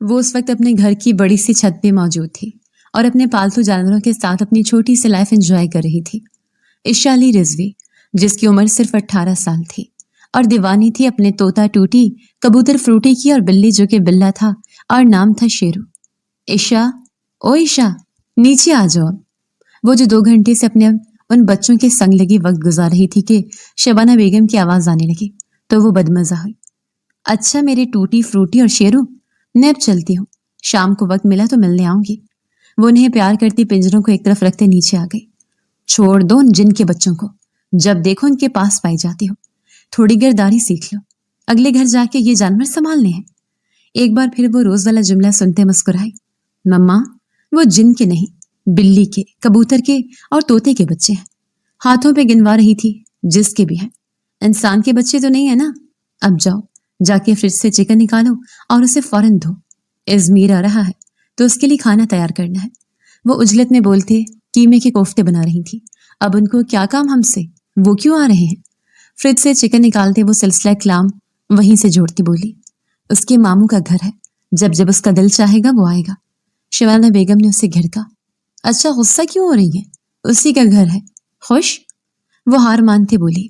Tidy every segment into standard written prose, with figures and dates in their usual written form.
وہ اس وقت اپنے گھر کی بڑی سی چھت پہ موجود تھی اور اپنے پالتو جانوروں کے ساتھ اپنی چھوٹی سی لائف انجوائے کر رہی تھی۔ عشا علی رضوی، جس کی عمر صرف 18 سال تھی اور دیوانی تھی اپنے طوطا ٹوٹی، کبوتر فروٹی کی، اور بلی جو کہ بلا تھا اور نام تھا شیرو۔ عشا، او عشا، نیچے آ جاؤ۔ وہ جو 2 گھنٹے سے اپنے ان بچوں کے سنگ لگی وقت گزار رہی تھی کہ شبانہ بیگم کی آواز آنے لگی تو وہ بدمزہ ہوئی۔ اچھا میرے ٹوٹی فروٹی اور شیرو، میں اب چلتی ہوں، شام کو وقت ملا تو ملنے آؤں گی۔ وہ انہیں پیار کرتی پنجروں کو ایک طرف رکھتے نیچے آ گئی۔ چھوڑ دو ان جن کے بچوں کو، جب دیکھو ان کے پاس پائی جاتی ہو۔ تھوڑی گرداری سیکھ لو، اگلے گھر جا کے یہ جانور سنبھالنے ہیں۔ ایک بار پھر وہ روز والا جملہ سنتے مسکرائی۔ مما، وہ جن کے نہیں، بلی کے، کبوتر کے اور طوطے کے بچے ہیں۔ ہاتھوں پہ گنوا رہی تھی، جس کے بھی ہیں، انسان کے بچے تو نہیں ہے نا۔ اب جاؤ، جا کے فریج سے چکن نکالو اور اسے فوراً دھو۔ ازمیر آ رہا ہے تو اس کے لیے کھانا تیار کرنا ہے۔ وہ عجلت میں بولتے قیمے کے کوفتے بنا رہی تھی۔ اب ان کو کیا کام ہم سے، وہ کیوں آ رہے ہیں؟ فریج سے چکن نکالتے وہ سلسلہ کلام وہیں سے جوڑتی بولی، اس کے ماموں کا گھر ہے، جب جب اس کا دل چاہے گا وہ آئے گا۔ شبانہ بیگم نے اسے گھڑکا۔ اچھا غصہ کیوں ہو رہی ہے؟ اسی کا گھر ہے، خوش؟ وہ ہار مانتے بولی۔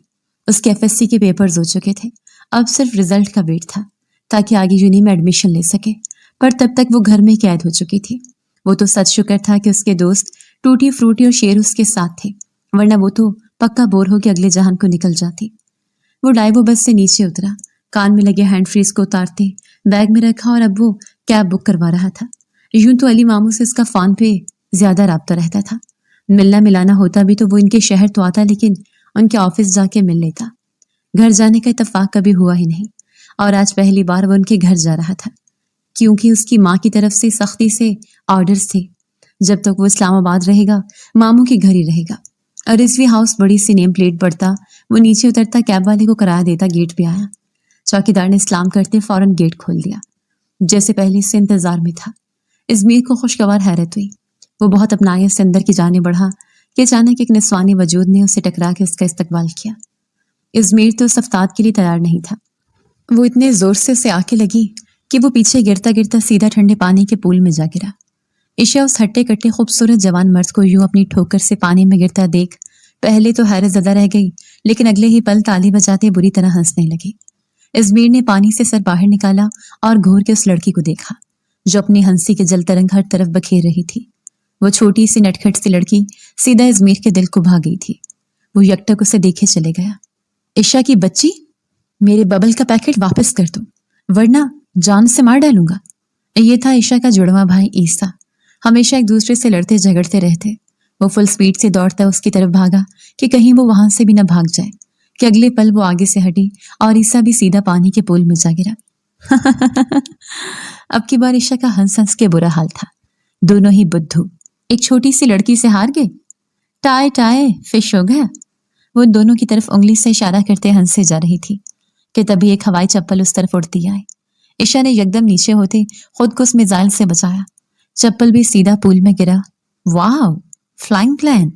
اس کے FSC کے پیپرز ہو چکے تھے، اب صرف رزلٹ کا ویٹ تھا تاکہ آگے یونی میں ایڈمیشن لے سکے، پر تب تک وہ گھر میں قید ہو چکی تھی۔ وہ تو سچ شکر تھا کہ اس کے دوست ٹوٹی فروٹی اور شیر اس کے ساتھ تھے، ورنہ وہ تو پکا بور ہو کے اگلے جہان کو نکل جاتی۔ وہ ڈائیو بس سے نیچے اترا، کان میں لگے ہینڈ فریز کو اتارتے بیگ میں رکھا، اور اب وہ کیب بک کروا رہا تھا۔ یوں تو علی ماموں سے اس کا فون پہ زیادہ رابطہ رہتا تھا، ملنا ملانا ہوتا بھی تو وہ ان کے شہر تو آتا، لیکن ان کے آفس جا کے مل لیتا۔ گھر جانے کا اتفاق کبھی ہوا ہی نہیں، اور آج پہلی بار وہ ان کے گھر جا رہا تھا، کیونکہ اس کی ماں کی طرف سے سختی سے آرڈرز تھے، جب تک وہ اسلام آباد رہے گا ماموں کے گھر ہی رہے گا۔ رضوی ہاؤس بڑی سی نیم پلیٹ پڑتا، وہ نیچے اترتا، کیب والے کو کرایہ دیتا، گیٹ پہ آیا۔ چوکیدار نے سلام کرتے فوراً گیٹ کھول دیا، جیسے پہلے سے انتظار میں تھا۔ ازمیر کو خوشگوار حیرت ہوئی، وہ بہت اپنائیت سے اندر کی جانے بڑھا کہ اچانک ایک نسوانی وجود نے اسے ٹکرا کے اس کا استقبال کیا۔ ازمیر تو اس افتاد کے لیے تیار نہیں تھا، وہ اتنے زور سے اسے آ کے لگی کہ وہ پیچھے گرتا گرتا سیدھا ٹھنڈے پانی کے پول میں جا گرا۔ عشا اس ہٹے کٹے خوبصورت جوان مرد کو یوں اپنی ٹھوکر سے پانی میں گرتا دیکھ پہلے تو حیرت زدہ رہ گئی، لیکن اگلے ہی پل تالی بجاتے بری طرح ہنسنے لگی۔ ازمیر نے پانی سے سر باہر نکالا اور گھور کے اس لڑکی کو دیکھا جو اپنی ہنسی کے جل ترنگ ہر طرف بکھیر رہی تھی۔ وہ چھوٹی سی نٹکھٹ سی لڑکی سیدھا ازمیر کے دل کو بھا گئی تھی۔ وہ یکٹک اسے دیکھے چلے گیا۔ عشا کی بچی، میرے ببل کا پیکٹ واپس کر دو ورنہ جان سے مار ڈالوں گا۔ یہ تھا عشا کا جڑواں بھائی عیسیٰ، ہمیشہ ایک دوسرے سے لڑتے جھگڑتے رہتے۔ وہ فل سپیڈ سے دوڑتا اس کی طرف بھاگا کہ کہیں وہ وہاں سے بھی نہ بھاگ جائے، کہ اگلے پل وہ آگے سے ہٹی اور عیسیٰ بھی سیدھا پانی کے پول میں جا گرا۔ اب کی بار عشا کا ہنس ہنس کے برا حال تھا۔ دونوں ہی بدھو ایک چھوٹی سی لڑکی سے ہار گئے۔ ٹائے ٹائے فش ہو گیا۔ وہ دونوں کی طرف انگلی سے اشارہ کرتے ہنسے جا رہی تھی کہ تبھی ایک ہوائی چپل اس طرف اڑتی آئی۔ عشا نے یکدم نیچے ہوتے خود کو اس میزائل سے بچایا، چپل بھی سیدھا پول میں گرا۔ واو، فلائنگ پلین،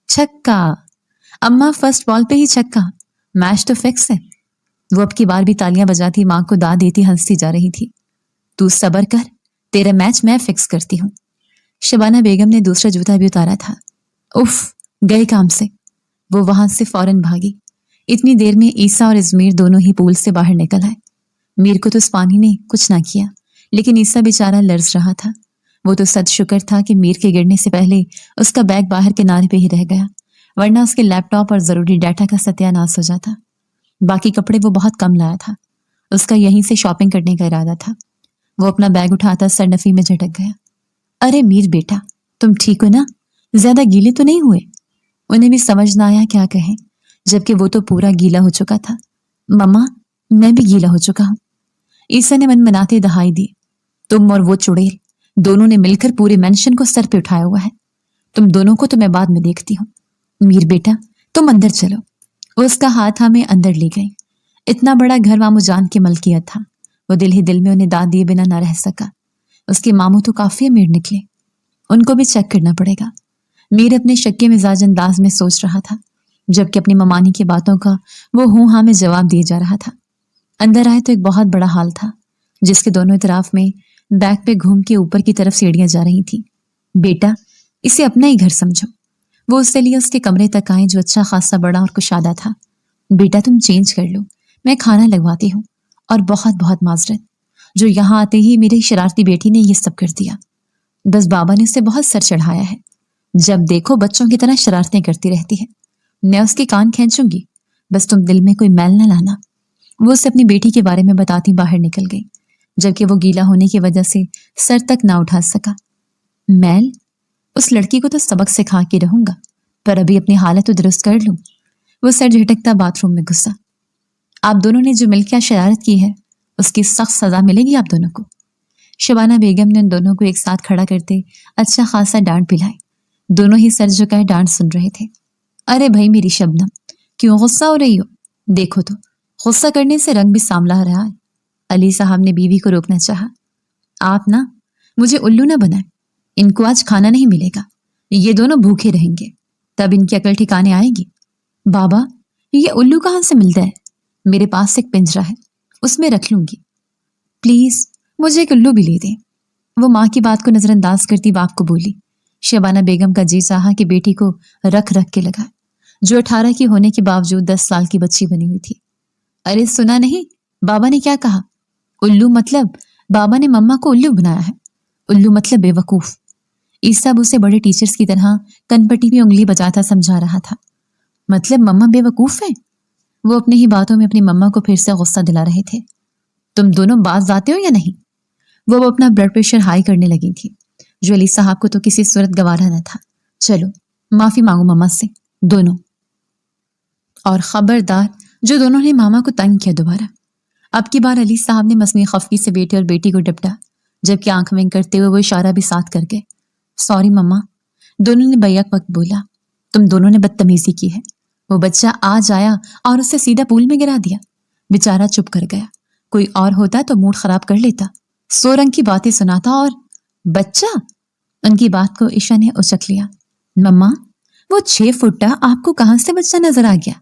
چھکا! اماں فرسٹ بال پہ ہی چھکا، میچ تو فکس ہے۔ وہ اب کی بار بھی تالیاں بجاتی ماں کو داد دیتی ہنستی جا رہی تھی۔ تو صبر کر، تیرا میچ میں فکس کرتی ہوں۔ شبانہ بیگم نے دوسرا جوتا بھی اتارا تھا۔ اف، گئے کام سے۔ وہ وہاں سے فوراً بھاگی۔ اتنی دیر میں عیسیٰ اور ازمیر دونوں ہی پول سے باہر نکل آئے۔ میر کو تو اس پانی نے کچھ نہ کیا، لیکن عیسیٰ بیچارہ لرز رہا تھا۔ وہ تو صد شکر تھا کہ میر کے گرنے سے پہلے اس کا بیگ باہر کنارے پہ ہی رہ گیا، ورنہ اس کے لیپ ٹاپ اور ضروری ڈیٹا کا ستیہ ناش ہو جاتا۔ باقی کپڑے وہ بہت کم لایا تھا، اس کا یہیں سے شاپنگ کرنے کا ارادہ تھا۔ وہ اپنا بیگ اٹھاتا سر نفی میں جھٹک گیا۔ ارے میر بیٹا، تم ٹھیک ہو نا؟ زیادہ گیلے تو نہیں ہوئے؟ انہیں بھی سمجھ نہ آیا کیا کہیں، جبکہ وہ تو پورا گیلا ہو چکا تھا۔ مما، میں بھی گیلا ہو چکا ہوں۔ عیسیٰ نے من مناتے دہائی دی۔ تم اور وہ چڑیل دونوں نے مل کر پورے مینشن کو سر پہ اٹھایا ہوا ہے۔ تم دونوں کو تو میں بعد میں دیکھتی ہوں۔ میر بیٹا، تم اندر چلو۔ وہ اس کا ہاتھ ہمیں اندر لے گئی۔ اتنا بڑا گھر ماموں جان کی ملکیت تھا، وہ دل ہی دل میں انہیں داد دیے بنا نہ رہ سکا۔ اس کے ماموں تو کافی امیر نکلے، ان کو بھی چیک کرنا پڑے گا۔ میر اپنے شکے مزاج انداز میں سوچ رہا تھا، جبکہ اپنی ممانی کی باتوں کا وہ ہوں ہاں میں جواب دیے جا رہا تھا۔ اندر آئے تو ایک بہت بڑا ہال تھا، جس کے دونوں اطراف میں बैग पे घूम के ऊपर की तरफ सीढ़ियां जा रही थी। बेटा, इसे अपना ही घर समझो। वो उससे लिए उसके कमरे तक आए जो अच्छा खासा बड़ा और कुशादा था। बेटा तुम चेंज कर लो, मैं खाना लगवाती हूँ। और बहुत बहुत माजरत, जो यहाँ आते ही मेरी शरारती बेटी ने ये सब कर दिया। बस बाबा ने उसे बहुत सर चढ़ाया है। जब देखो बच्चों की तरह शरारतें करती रहती है। मैं उसके कान खींचूंगी, बस तुम दिल में कोई मैल न लाना। वो उसे अपनी बेटी के बारे में बताती बाहर निकल गई, जबकि वो गीला होने की वजह से सर तक ना उठा सका। मैल? उस लड़की को तो सबक सिखा के रहूंगा, पर अभी अपनी हालत तो दुरुस्त कर लूं। वो सर झटकता बाथरूम में घुसा। आप दोनों ने जो मिलकर शरारत की है, उसकी सख्त सजा मिलेगी आप दोनों को। शबाना बेगम ने उन दोनों को एक साथ खड़ा करते अच्छा खासा डांट पिलाई। दोनों ही सर झुकाए डांट सुन रहे थे। अरे भाई मेरी शबनम, क्यों गुस्सा हो रही हो? देखो तो, गुस्सा करने से रंग भी सांवला रहा है। अली साहब ने बीवी को रोकना चाहा। आप ना मुझे उल्लू ना बनाए, इनको आज खाना नहीं मिलेगा, ये दोनों भूखे रहेंगे, तब इनकी अकल ठिकाने आएगी। बाबा, ये उल्लू कहाँ से मिलता है? मेरे पास एक पिंजरा है, उसमें रख लूंगी। प्लीज मुझे एक उल्लू भी ले दें। वो माँ की बात को नजरअंदाज करती बाप को बोली। शबाना बेगम का जी चाहा कि बेटी को रख रख के लगाए, जो 18 की होने के बावजूद 10 साल की बच्ची बनी हुई थी। अरे सुना नहीं, बाबा ने क्या कहा? उल्लू मतलब बाबा ने मम्मा को उल्लू बनाया है। उल्लू मतलब बेवकूफ। ईसा उसे बड़े टीचर्स की तरह कनपट्टी में उंगली बजाता समझा रहा था। मतलब मम्मा बेवकूफ है? वो अपनी ही बातों में अपनी मम्मा को फिर से गुस्सा दिला रहे थे। तुम दोनों बाज आते हो या नहीं? वो अपना ब्लड प्रेशर हाई करने लगी थी, जो अली साहब को तो किसी सूरत गवारा न था। चलो माफी मांगो मम्मा से दोनों, और खबरदार जो दोनों ने मामा को तंग किया दोबारा। अब की बार अली साहब ने मसनी खफकी से बेटे और बेटी को डपटा, जबकि आंख में करते हुए वो इशारा भी साथ कर गए। सॉरी मम्मा, दोनों ने बैक वक्त बोला। तुम दोनों ने बदतमीजी की है। वो बच्चा आज आया और उसे सीधा पूल में गिरा दिया। बेचारा चुप कर गया। कोई और होता तो मूड खराब कर लेता, 100 रंग की बातें सुनाता। और बच्चा? उनकी बात को ईशा ने उचक लिया। मम्मा, वो 6 फुट्टा आपको कहां से बच्चा नजर आ गया?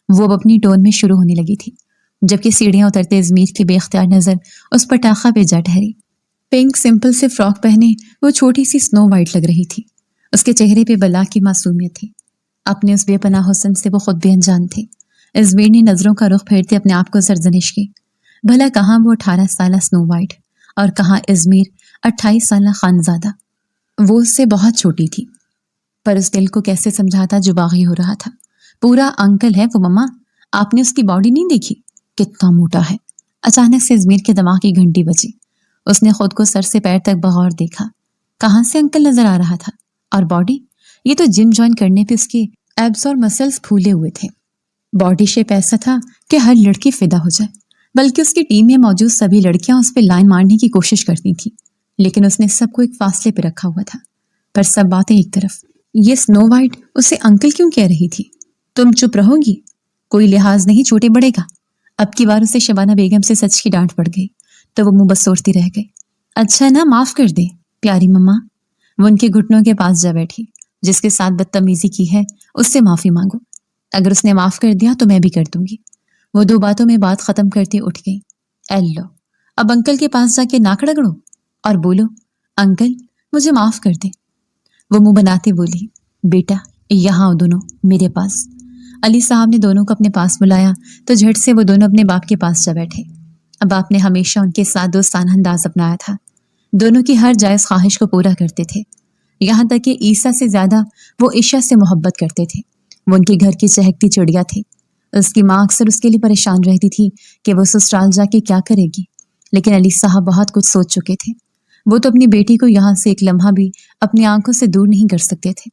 वो अब अपनी टोन में शुरू होने लगी थी, जबकि सीढ़ियां उतरते इजमीर की बेख्तियार नजर उस पर टाखा पे जा ठहरी। पिंक सिंपल से फ्रॉक पहने वो छोटी सी स्नो वाइट लग रही थी। उसके चेहरे पे बला की मासूमियत थी। अपने उस बेपनाह हुस्न से वो खुद भी अनजान थे। इजमीर ने नजरों का रुख फेरते अपने आप को सरजनिश की। भला कहाँ वो 18 साल स्नो वाइट और कहाँ इजमीर 28 साल खानजादा। वो उससे बहुत छोटी थी, पर उस दिल को कैसे समझाता जो बागी हो रहा था। पूरा अंकल है वो मम्मा, आपने उसकी बॉडी नहीं देखी? कितना मोटा है। अचानक से इजमीर के दिमाग की घंटी बजी। उसने खुद को सर से पैर तक बगौर देखा। कहाँ से अंकल नजर आ रहा था? और बॉडी? ये तो जिम ज्वाइन करने पे उसके एब्स और मसल्स फूले हुए थे। बॉडी शेप ऐसा था कि हर लड़की फिदा हो जाए, बल्कि उसकी टीम में मौजूद सभी लड़कियां उस पर लाइन मारने की कोशिश करती थी। लेकिन उसने सबको एक फासले पे रखा हुआ था। पर सब बातें एक तरफ, ये स्नो वाइट उसे अंकल क्यों कह रही थी? तुम चुप रहोगी? कोई लिहाज नहीं छोटे बड़े का। अब की बार उसे शबाना बेगम से सच की डांट पड़ गई, तो वो मुंह बसोरती रह गई। अच्छा ना, माफ कर दे प्यारी मम्मा। वो उनके घुटनों के पास जा बैठी। जिसके साथ बदतमीजी की है उससे माफी मांगो। अगर उसने माफ कर दिया तो मैं भी कर दूंगी। वो 2 बातों में बात खत्म करते उठ गई। एल्लो, अब अंकल के पास जाके नाक रगड़ो और बोलो, अंकल मुझे माफ कर दे। वो मुंह बनाते बोली, बेटा यहाँ आओ दोनों मेरे पास। अली साहब ने दोनों को अपने पास बुलाया तो झट से वो दोनों अपने बाप के पास जा बैठे। अब बाप ने हमेशा उनके साथ दोस्ताना अंदाज अपनाया था। दोनों की हर जायज ख्वाहिश को पूरा करते थे। यहाँ तक कि ईसा से ज्यादा वो ईशा से मोहब्बत करते थे। वो उनके घर की चहकती चिड़िया थी। उसकी माँ अक्सर उसके लिए परेशान रहती थी कि वो ससुराल जाके क्या करेगी, लेकिन अली साहब बहुत कुछ सोच चुके थे। वो तो अपनी बेटी को यहाँ से एक लम्हा भी अपनी आंखों से दूर नहीं कर सकते थे।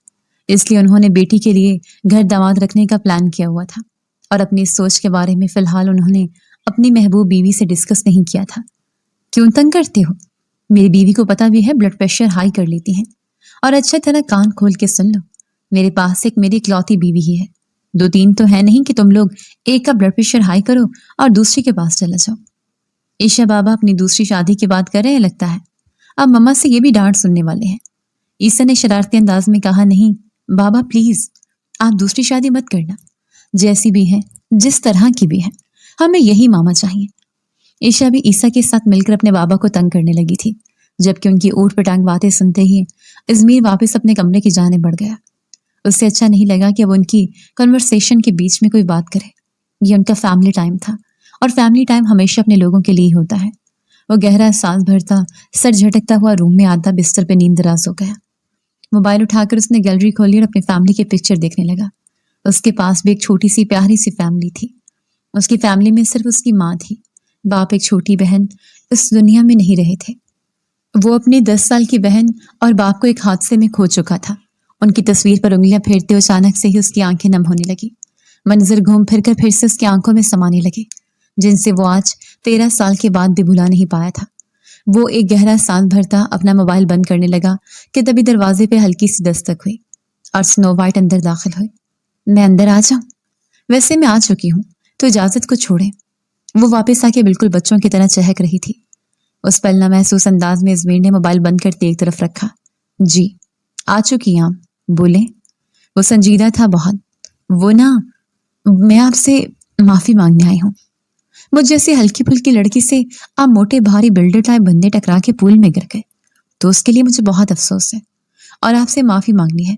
इसलिए उन्होंने बेटी के लिए घर दामाद रखने का प्लान किया हुआ था, और अपनी इस सोच के बारे में फिलहाल उन्होंने अपनी महबूब बीवी से डिस्कस नहीं किया था। क्यों तंग करते हो? मेरी बीवी को पता भी है ब्लड प्रेशर हाई कर लेती हैं। और अच्छा तरह कान खोल के सुन लो, मेरे पास एक मेरी इकलौती बीवी ही है। 2-3 तो है नहीं कि तुम लोग एक का ब्लड प्रेशर हाई करो और दूसरी के पास चला जाओ। ईशा बाबा अपनी दूसरी शादी की बात कर रहे हैं लगता है। अब मम्मा से ये भी डांट सुनने वाले हैं। ईसा ने शरारती अंदाज में कहा, नहीं बाबा प्लीज, आप दूसरी शादी मत करना। जैसी भी है, जिस तरह की भी है, हमें यही मामा चाहिए। ईशा भी ईसा के साथ मिलकर अपने बाबा को तंग करने लगी थी। جبکہ ان کی اوٹ پٹانگ باتیں سنتے ہی ازمیر واپس اپنے کمرے کی جانب بڑھ گیا۔ اس سے اچھا نہیں لگا کہ وہ ان کی کنورسیشن کے بیچ میں کوئی بات کرے۔ یہ ان کا فیملی ٹائم تھا، اور فیملی ٹائم ہمیشہ اپنے لوگوں کے لیے ہی ہوتا ہے۔ وہ گہرا سانس بھرتا، سر جھٹکتا ہوا روم میں آتا بستر پہ نیند دراز ہو گیا۔ موبائل اٹھا کر اس نے گیلری کھولی اور اپنی فیملی کے پکچر دیکھنے لگا۔ اس کے پاس بھی ایک چھوٹی سی پیاری سی فیملی تھی۔ اس کی فیملی میں صرف اس کی ماں تھی، باپ ایک چھوٹی بہن اس دنیا میں نہیں رہے تھے۔ وہ اپنی 10 سال کی بہن اور باپ کو ایک حادثے میں کھو چکا تھا۔ ان کی تصویر پر انگلیاں پھیرتے اچانک سے ہی اس کی آنکھیں نم ہونے لگی۔ منظر گھوم پھر کر پھر سے اس کی آنکھوں میں سمانے لگے، جن سے وہ آج 13 سال کے بعد بھی بھلا نہیں پایا تھا۔ وہ ایک گہرا سانس بھرتا اپنا موبائل بند کرنے لگا کہ تبھی دروازے پہ ہلکی سی دستک ہوئی اور سنو وائٹ اندر داخل ہوئی۔ میں اندر آ جاؤں؟ ویسے میں آ چکی ہوں، تو اجازت کو چھوڑیں۔ وہ واپس آ کے بالکل بچوں کی طرح چہک رہی تھی۔ اس پل نہ محسوس انداز میں ازمیر نے موبائل بند کرتے ایک طرف رکھا۔ جی آ چکی ہیں آپ، بولیں۔ وہ سنجیدہ تھا بہت۔ وہ نا، میں آپ سے معافی مانگنے آئی ہوں۔ مجھ جیسی ہلکی پھلکی لڑکی سے آپ موٹے بھاری بلڈر ٹائپ بندے ٹکرا کے پول میں گر گئے، تو اس کے لیے مجھے بہت افسوس ہے اور آپ سے معافی مانگنی ہے۔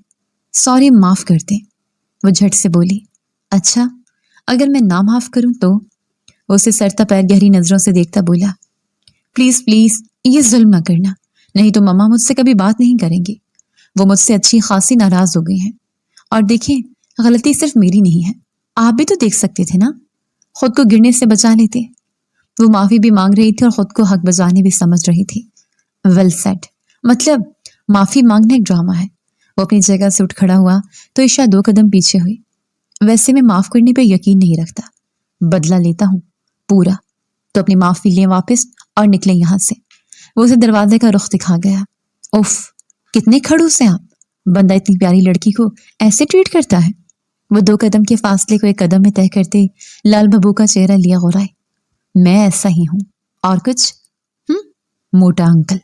سوری، معاف کر دیں۔ وہ جھٹ سے بولی۔ اچھا، اگر میں نہ معاف کروں تو؟ وہ اسے سر تا پیر گہری نظروں سے دیکھتا بولا، پلیز پلیز یہ ظلم نہ کرنا، نہیں تو مما مجھ سے کبھی بات نہیں کریں گی۔ وہ مجھ سے اچھی خاصی ناراض ہو گئی ہیں، اور دیکھیں غلطی صرف میری نہیں ہے، آپ بھی تو دیکھ سکتے تھے نا، خود کو گرنے سے بچا لیتے۔ وہ معافی بھی مانگ رہی تھی اور خود کو حق بجانے بھی سمجھ رہی تھی۔ ویل سیڈ، مطلب معافی مانگنا ایک ڈرامہ ہے۔ وہ اپنی جگہ سے اٹھ کھڑا ہوا تو عشا 2 قدم پیچھے ہوئی۔ ویسے میں معاف کرنے پہ یقین نہیں رکھتا، بدلہ لیتا ہوں پورا، تو اپنی معافی لیں واپس اور نکلیں یہاں سے۔ وہ اسے دروازے کا رخ دکھا گیا۔ اف، کتنے کھڑوس ہیں آپ، بندہ اتنی پیاری لڑکی کو ایسے ٹریٹ کرتا ہے۔ وہ 2 قدم کے فاصلے کو 1 قدم میں طے کرتے لال ببو کا چہرہ لیا غورائے۔ میں ایسا ہی ہوں، اور کچھ؟ موٹا انکل۔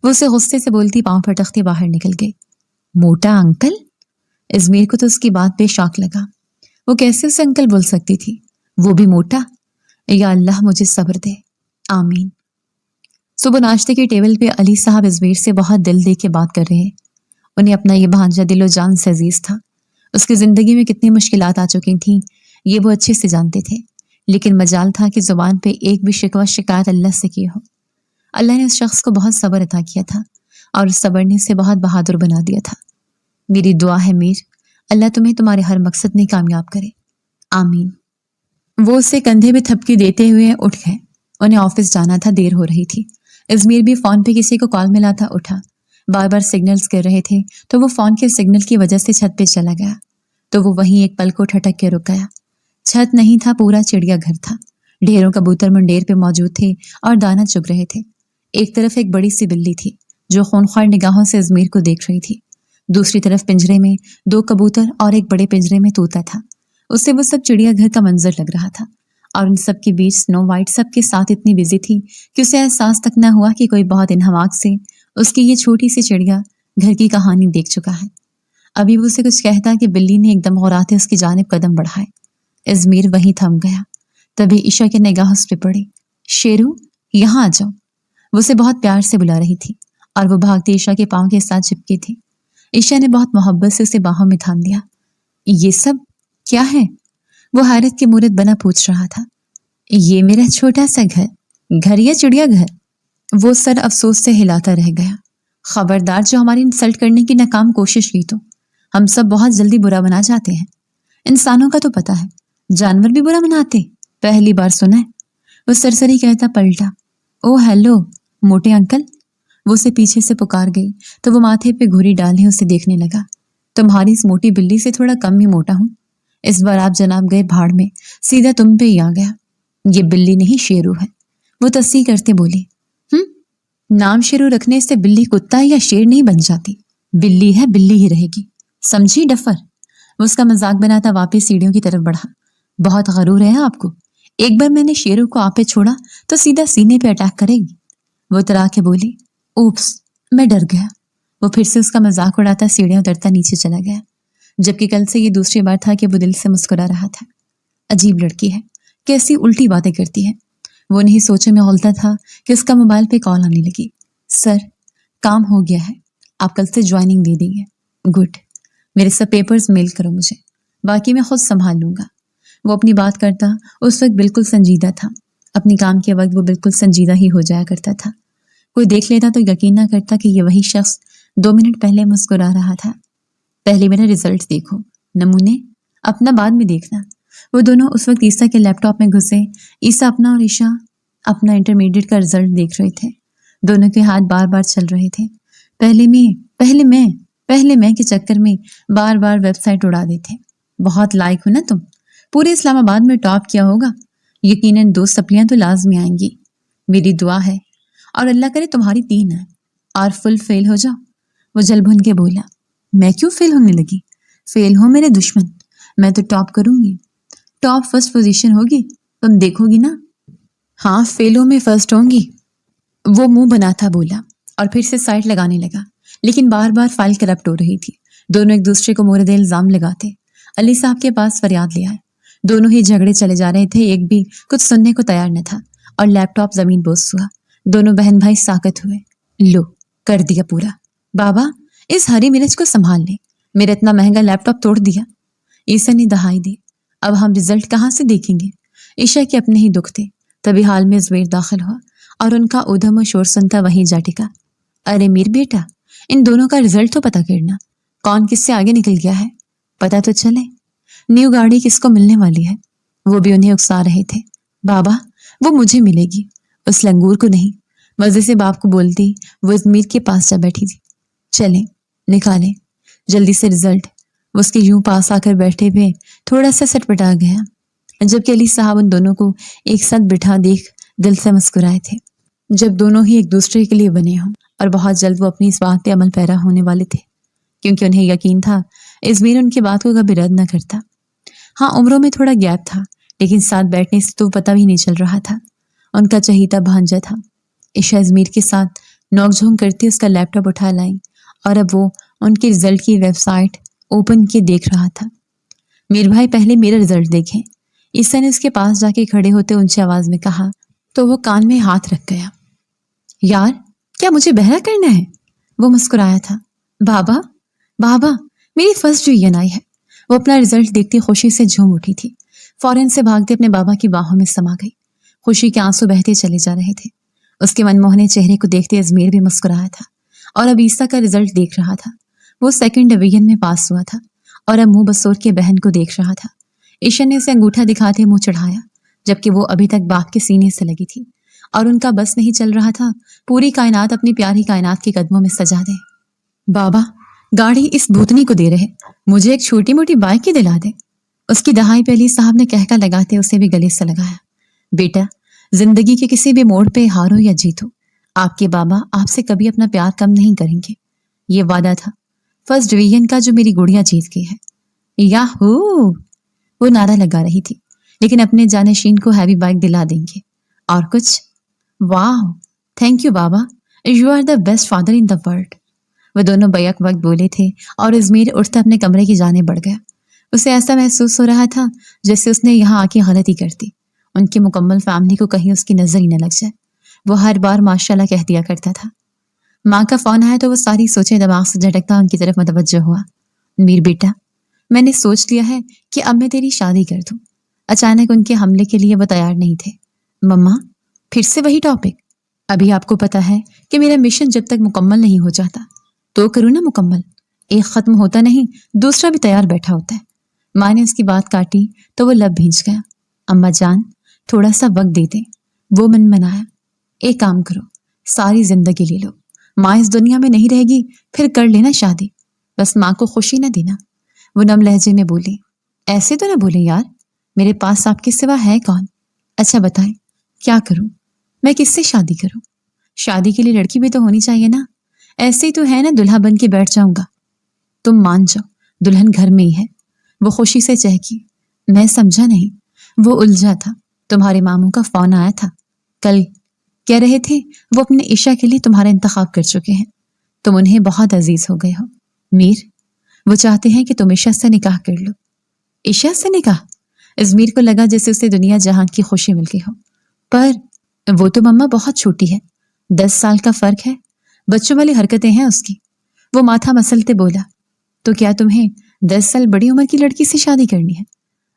وہ اسے غصے سے بولتی پاؤں پھٹکتے باہر نکل گئی۔ موٹا انکل؟ ازمیر کو تو اس کی بات پہ شاک لگا۔ وہ کیسے اسے انکل بول سکتی تھی، وہ بھی موٹا؟ یا اللہ مجھے صبر دے، آمین۔ صبح ناشتے کی ٹیبل پہ علی صاحب ازمیر سے بہت دل دے کے بات کر رہے ہیں۔ انہیں اپنا یہ بھانجا دل و جان سے عزیز تھا۔ اس کی زندگی میں کتنی مشکلات آ چکی تھیں یہ وہ اچھے سے جانتے تھے، لیکن مجال تھا کہ زبان پہ ایک بھی شکوہ شکایت اللہ سے کی ہو۔ اللہ نے اس شخص کو بہت صبر عطا کیا تھا، اور اس صبر نے اسے بہت بہادر بنا دیا تھا۔ میری دعا ہے میر، اللہ تمہیں تمہارے ہر مقصد میں کامیاب کرے، آمین۔ وہ اسے کندھے پہ تھپکی دیتے ہوئے اٹھ گئے۔ انہیں آفس جانا تھا، دیر ہو رہی تھی۔ ازمیر بھی فون پہ کسی کو کال ملا تھا، اٹھا۔ بار بار سگنلز کر رہے تھے تو وہ فون کے سگنل کی وجہ سے چھت پہ چلا گیا، تو وہ وہیں ایک پل کو ٹھٹک کے رک گیا۔ چھت نہیں تھا، پورا چڑیا گھر تھا۔ ڈھیروں کبوتر منڈیر پہ موجود تھے اور دانہ چگ رہے تھے۔ ایک طرف ایک بڑی سی بلی تھی جو خونخوار نگاہوں سے ازمیر کو دیکھ رہی تھی، دوسری طرف پنجرے میں 2 کبوتر اور ایک بڑے پنجرے میں طوطا تھا۔ اسے وہ سب چڑیا گھر کا منظر لگ رہا تھا، اور ان سب کے بیچ سنو وائٹ سب کے ساتھ اتنی بزی تھی کہ اسے احساس تک نہ ہوا کہ کوئی بہت انہماک سے اس کی یہ چھوٹی سی چڑیا گھر کی کہانی دیکھ چکا ہے۔ ابھی وہ اسے کچھ کہتا کہ بلی نے ایک دم غوراتے اس کی جانب قدم بڑھائے۔ ازمیر وہیں تھم گیا۔ تبھی عشا کی نگاہ اس پہ پڑی۔ شیرو، یہاں آ جاؤ۔ وہ اسے بہت پیار سے بلا رہی تھی، اور وہ بھاگتی عشا کے پاؤں کے ساتھ چپکی تھی۔ عشا نے بہت محبت سے اسے باہوں میں تھام لیا۔ یہ سب کیا ہے؟ وہ حیرت کے مورد بنا پوچھ رہا تھا۔ یہ میرا چھوٹا سا گھر یا چڑیا گھر؟ وہ سر افسوس سے ہلاتا رہ گیا۔ خبردار، جو ہماری انسلٹ کرنے کی ناکام کوشش کی تو ہم سب بہت جلدی برا بنا جاتے ہیں۔ انسانوں کا تو پتہ ہے، جانور بھی برا بناتے، پہلی بار سنا ہے۔ وہ سرسری کہتا پلٹا۔ او ہیلو موٹے انکل۔ وہ اسے پیچھے سے پکار گئی تو وہ ماتھے پہ گھوری ڈالے اسے دیکھنے لگا۔ تمہاری اس موٹی بلی سے تھوڑا کم ہی موٹا ہوں۔ اس بار آپ جناب گئے بھاڑ میں، سیدھا تم پہ ہی آ گیا۔ یہ بلی نہیں شیرو ہے، وہ تصحیح کرتے بولی۔ نام شیرو رکھنے سے بلی کتا یا شیر نہیں بن جاتی، بلی ہے بلی ہی رہے گی، سمجھی ڈفر؟ وہ اس کا مذاق بناتا واپس سیڑھیوں کی طرف بڑھا۔ بہت غرور ہے آپ کو، ایک بار میں نے شیرو کو آپ پہ چھوڑا تو سیدھا سینے پہ اٹیک کرے گی۔ وہ اترا کے بولی۔ اوپس، میں ڈر گیا۔ وہ پھر سے اس کا مذاق اڑاتا سیڑھیاں اترتا نیچے چلا گیا، جبکہ کل سے یہ دوسری بار تھا کہ وہ دل سے مسکرا رہا تھا۔ عجیب لڑکی ہے، کیسی الٹی باتیں کرتی ہے۔ وہ نہیں سوچے میں غلطا تھا کہ اس کا موبائل پہ کال آنے لگی۔ सर, काम हो गया है, आप कल से ज्वाइनिंग दे देंगे। गुड, मेरे सब पेपर्स मेल करो मुझे, बाकी मैं खुद संभाल लूंगा। वो अपनी बात करता उस वक्त बिल्कुल संजीदा था। अपने काम के वक्त वो बिल्कुल संजीदा ही हो जाया करता था। कोई देख लेता तो यकीन ना करता कि ये वही शख्स 2 मिनट पहले मुस्कुरा रहा था। पहले मेरा रिजल्ट देखो, नमूने अपना बाद में देखना। वो दोनों उस वक्त ईसा के लैपटॉप में घुसे। ईसा अपना और ईशा अपना इंटरमीडिएट का रिजल्ट देख रहे थे। दोनों के हाथ बार बार चल रहे थे। पहले मैं के चक्कर में बार बार वेबसाइट उड़ा देते। बहुत लायक हो ना तुम, पूरे इस्लामाबाद में टॉप किया होगा। यकीनन 2 सप्लियां तो लाजमी आएंगी। मेरी दुआ है और अल्लाह करे तुम्हारी 3 है और फुल फेल हो जाओ। वो जल भुन के बोला, मैं क्यों फेल होने लगी? फेल हो मेरे दुश्मन, मैं तो टॉप करूंगी। टॉप फर्स्ट पोजीशन होगी, तुम देखोगी ना। हाँ, फेलों में फर्स्ट होंगी। वो मुंह बना था बोला और फिर से साइट लगाने लगा, लेकिन बार बार फाइल करप्ट हो रही थी। दोनों एक दूसरे को मोहरे इल्जाम लगाते। अली साहब के पास फरियाद ले आए। दोनों ही झगड़े चले जा रहे थे, एक भी कुछ सुनने को तैयार न था और लैपटॉप जमीन बोस हुआ। दोनों बहन भाई साकत हुए। लो, कर दिया पूरा। बाबा, इस हरी मिर्च को संभाल ले, मेरा इतना महंगा लैपटॉप तोड़ दिया। ईसा ने दहाई दी। अब हम रिजल्ट कहाँ से देखेंगे? ईशा के अपने ही दुख थे। तभी हाल में ज़ुबैर दाखिल हुआ और उनका ऊधम और शोर सुनता वहीं जा टिका। अरे मीर बेटा, इन दोनों का रिजल्ट तो पता करना, कौन किससे आगे निकल गया है, पता तो चले। न्यू गाड़ी किसको मिलने वाली है? वो भी उन्हें उकसा रहे थे। बाबा, वो मुझे मिलेगी, उस लंगूर को नहीं। मजे से बाप को बोलती वो इज़मीर के पास जा बैठी थी। चलें, निकालें जल्दी से रिजल्ट। वो उसके यूं पास आकर बैठे हुए थोड़ा सा सटपटा गया, जबकि अली साहब उन दोनों को एक साथ बिठा देख दिल से मुस्कुराए थे, जब दोनों ही एक दूसरे के लिए बने हों। और बहुत जल्द वो अपनी इस बात पे अमल पैरा होने वाले थे, क्योंकि उन्हें यकीन था इज़मीर उनकी बात को कभी रद्द न करता। हाँ, उम्रों में थोड़ा गैप था, लेकिन साथ बैठने से तो पता भी नहीं चल रहा था। उनका चहीता भांजा था। ईशा इज़मीर के साथ नोकझोंक करती उसका लैपटॉप उठा लाई और अब वो उनके रिजल्ट की वेबसाइट ओपन किए देख रहा था। मीर भाई, पहले मेरा रिजल्ट देखें। ईसा ने उसके पास जाके खड़े होते ऊंची आवाज में कहा तो वो कान में हाथ रख गया। यार, क्या मुझे बहरा करना है? वो मुस्कुराया था। बाबा, बाबा, मेरी फर्स्ट डिवीजन आई है। वो अपना रिजल्ट देखती खुशी से झूम उठी थी। फौरन से भागते अपने बाबा की बाहों में समा गई। खुशी के आंसू बहते चले जा रहे थे। उसके मनमोहने चेहरे को देखते अजमेर भी मुस्कुराया था और अब ईसा का रिजल्ट देख रहा था। वो 2nd डिवीजन में पास हुआ था और अब मुंह बसोर के बहन को देख रहा था। ईशा ने उसे अंगूठा दिखाते मुंह चढ़ाया, जबकि वो अभी तक बाप के सीने से लगी थी और उनका बस नहीं चल रहा था पूरी कायनात अपनी प्यारी कायनात के कदमों में सजा दे। बाबा, गाड़ी इस भूतनी को दे रहे, मुझे एक छोटी मोटी बाइक ही दिला दे। उसकी दहाई पे अली साहब ने कहका लगाते उसे भी गले से लगाया। बेटा, जिंदगी के किसी भी मोड़ पे हारो या जीतो, आपके बाबा आपसे कभी अपना प्यार कम नहीं करेंगे। ये वादा था फर्स्ट डिवीजन का जो मेरी गुड़िया जीत गई है। याहू, वो नारा लगा रही थी, लेकिन अपने जानशीन को हैवी बाइक दिला देंगे। और कुछ? वाह, थैंक यू बाबा, you are the best father in the world. वो दोनों बैक वक्त बोले थे और इज़मीर उठता अपने कमरे की जाने बढ़ गया। उसे ऐसा महसूस हो रहा था जैसे उसने यहाँ आके गलती कर दी। उनकी मुकम्मल फैमिली को कहीं उसकी नजर ही न लग जाए। वो हर बार माशाल्लाह कह दिया करता था। माँ का फोन आया तो वो सारी सोचें दिमाग से झटकता उनकी तरफ मुतवज्जो हुआ। मीर बेटा, मैंने सोच लिया है कि अब मैं तेरी शादी कर दूं। अचानक उनके हमले के लिए वो तैयार नहीं थे। मम्मा, फिर से वही टॉपिक? अभी आपको पता है कि मेरा मिशन जब तक मुकम्मल नहीं हो जाता तो करूँ ना मुकम्मल। एक खत्म होता नहीं, दूसरा भी तैयार बैठा होता है। माँ ने उसकी बात काटी तो वो लब भींच गया। अम्मा जान, थोड़ा सा वक्त दे दे। वो मन मनाया। एक काम करो, सारी जिंदगी ले लो। माँ इस दुनिया में नहीं रहेगी, फिर कर लेना शादी, बस माँ को खुशी न देना। वो नम लहजे में बोली। ऐसे तो ना बोले यार, मेरे पास आपके सिवा है कौन? अच्छा बताएं, क्या करूं? मैं किससे शादी करूं? शादी के लिए लड़की भी तो होनी चाहिए ना। ऐसे ही तो है ना, दुल्हा बन के बैठ जाऊंगा। तुम मान जाओ, दुल्हन घर में ही है। वो खुशी से चहकी। मैं समझा नहीं। वो उलझा था। तुम्हारे मामू का फोन आया था कल, कह रहे थे वो अपने ईशा के लिए तुम्हारा इंतखाब कर चुके हैं। तुम उन्हें बहुत अजीज हो गए हो। मीर, वो चाहते हैं कि तुम ईशा से निकाह कर लो। ईशा से निकाह? इज़मीर को लगा जैसे उसे दुनिया जहां की खुशी मिल गई हो। पर वो तो मम्मा बहुत छोटी है, 10 साल का फर्क है। बच्चों वाली हरकतें हैं उसकी। वो माथा मसलते बोला, तो क्या तुम्हें 10 साल बड़ी उम्र की लड़की से शादी करनी है?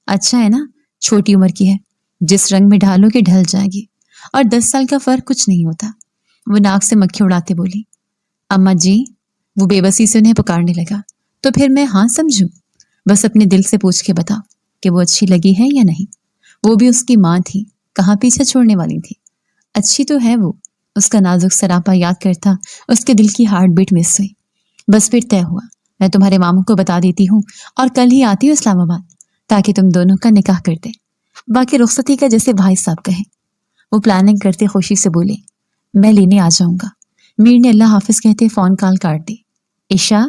अच्छा है ना, छोटी उम्र की है, जिस रंग में ढालोगे ढल जाएगी, और 10 साल का फर्क कुछ नहीं होता। वो नाक से मक्खी उड़ाते बोली। अम्मा जी, वो बेबसी से उन्हें पुकारने लगा। तो फिर मैं हाँ समझूं? बस अपने दिल से पूछ के बता कि वो अच्छी लगी है या नहीं। वो भी उसकी माँ थी, कहाँ पीछे छोड़ने वाली थी। अच्छी तो है वो। उसका नाजुक सरापा याद करता उसके दिल की हार्ट बीट मिस हुई। बस फिर तय हुआ, मैं तुम्हारे मामू को बता देती हूँ और कल ही आती हूँ इस्लामाबाद, ताकि तुम दोनों का निकाह कर दे। बाकी रुखसती का जैसे भाई साहब कहे। वो प्लानिंग करते खुशी से बोले, मैं लेने आ जाऊंगा। मीर ने अल्लाह हाफिज कहते फोन कॉल काट दी। ईशा,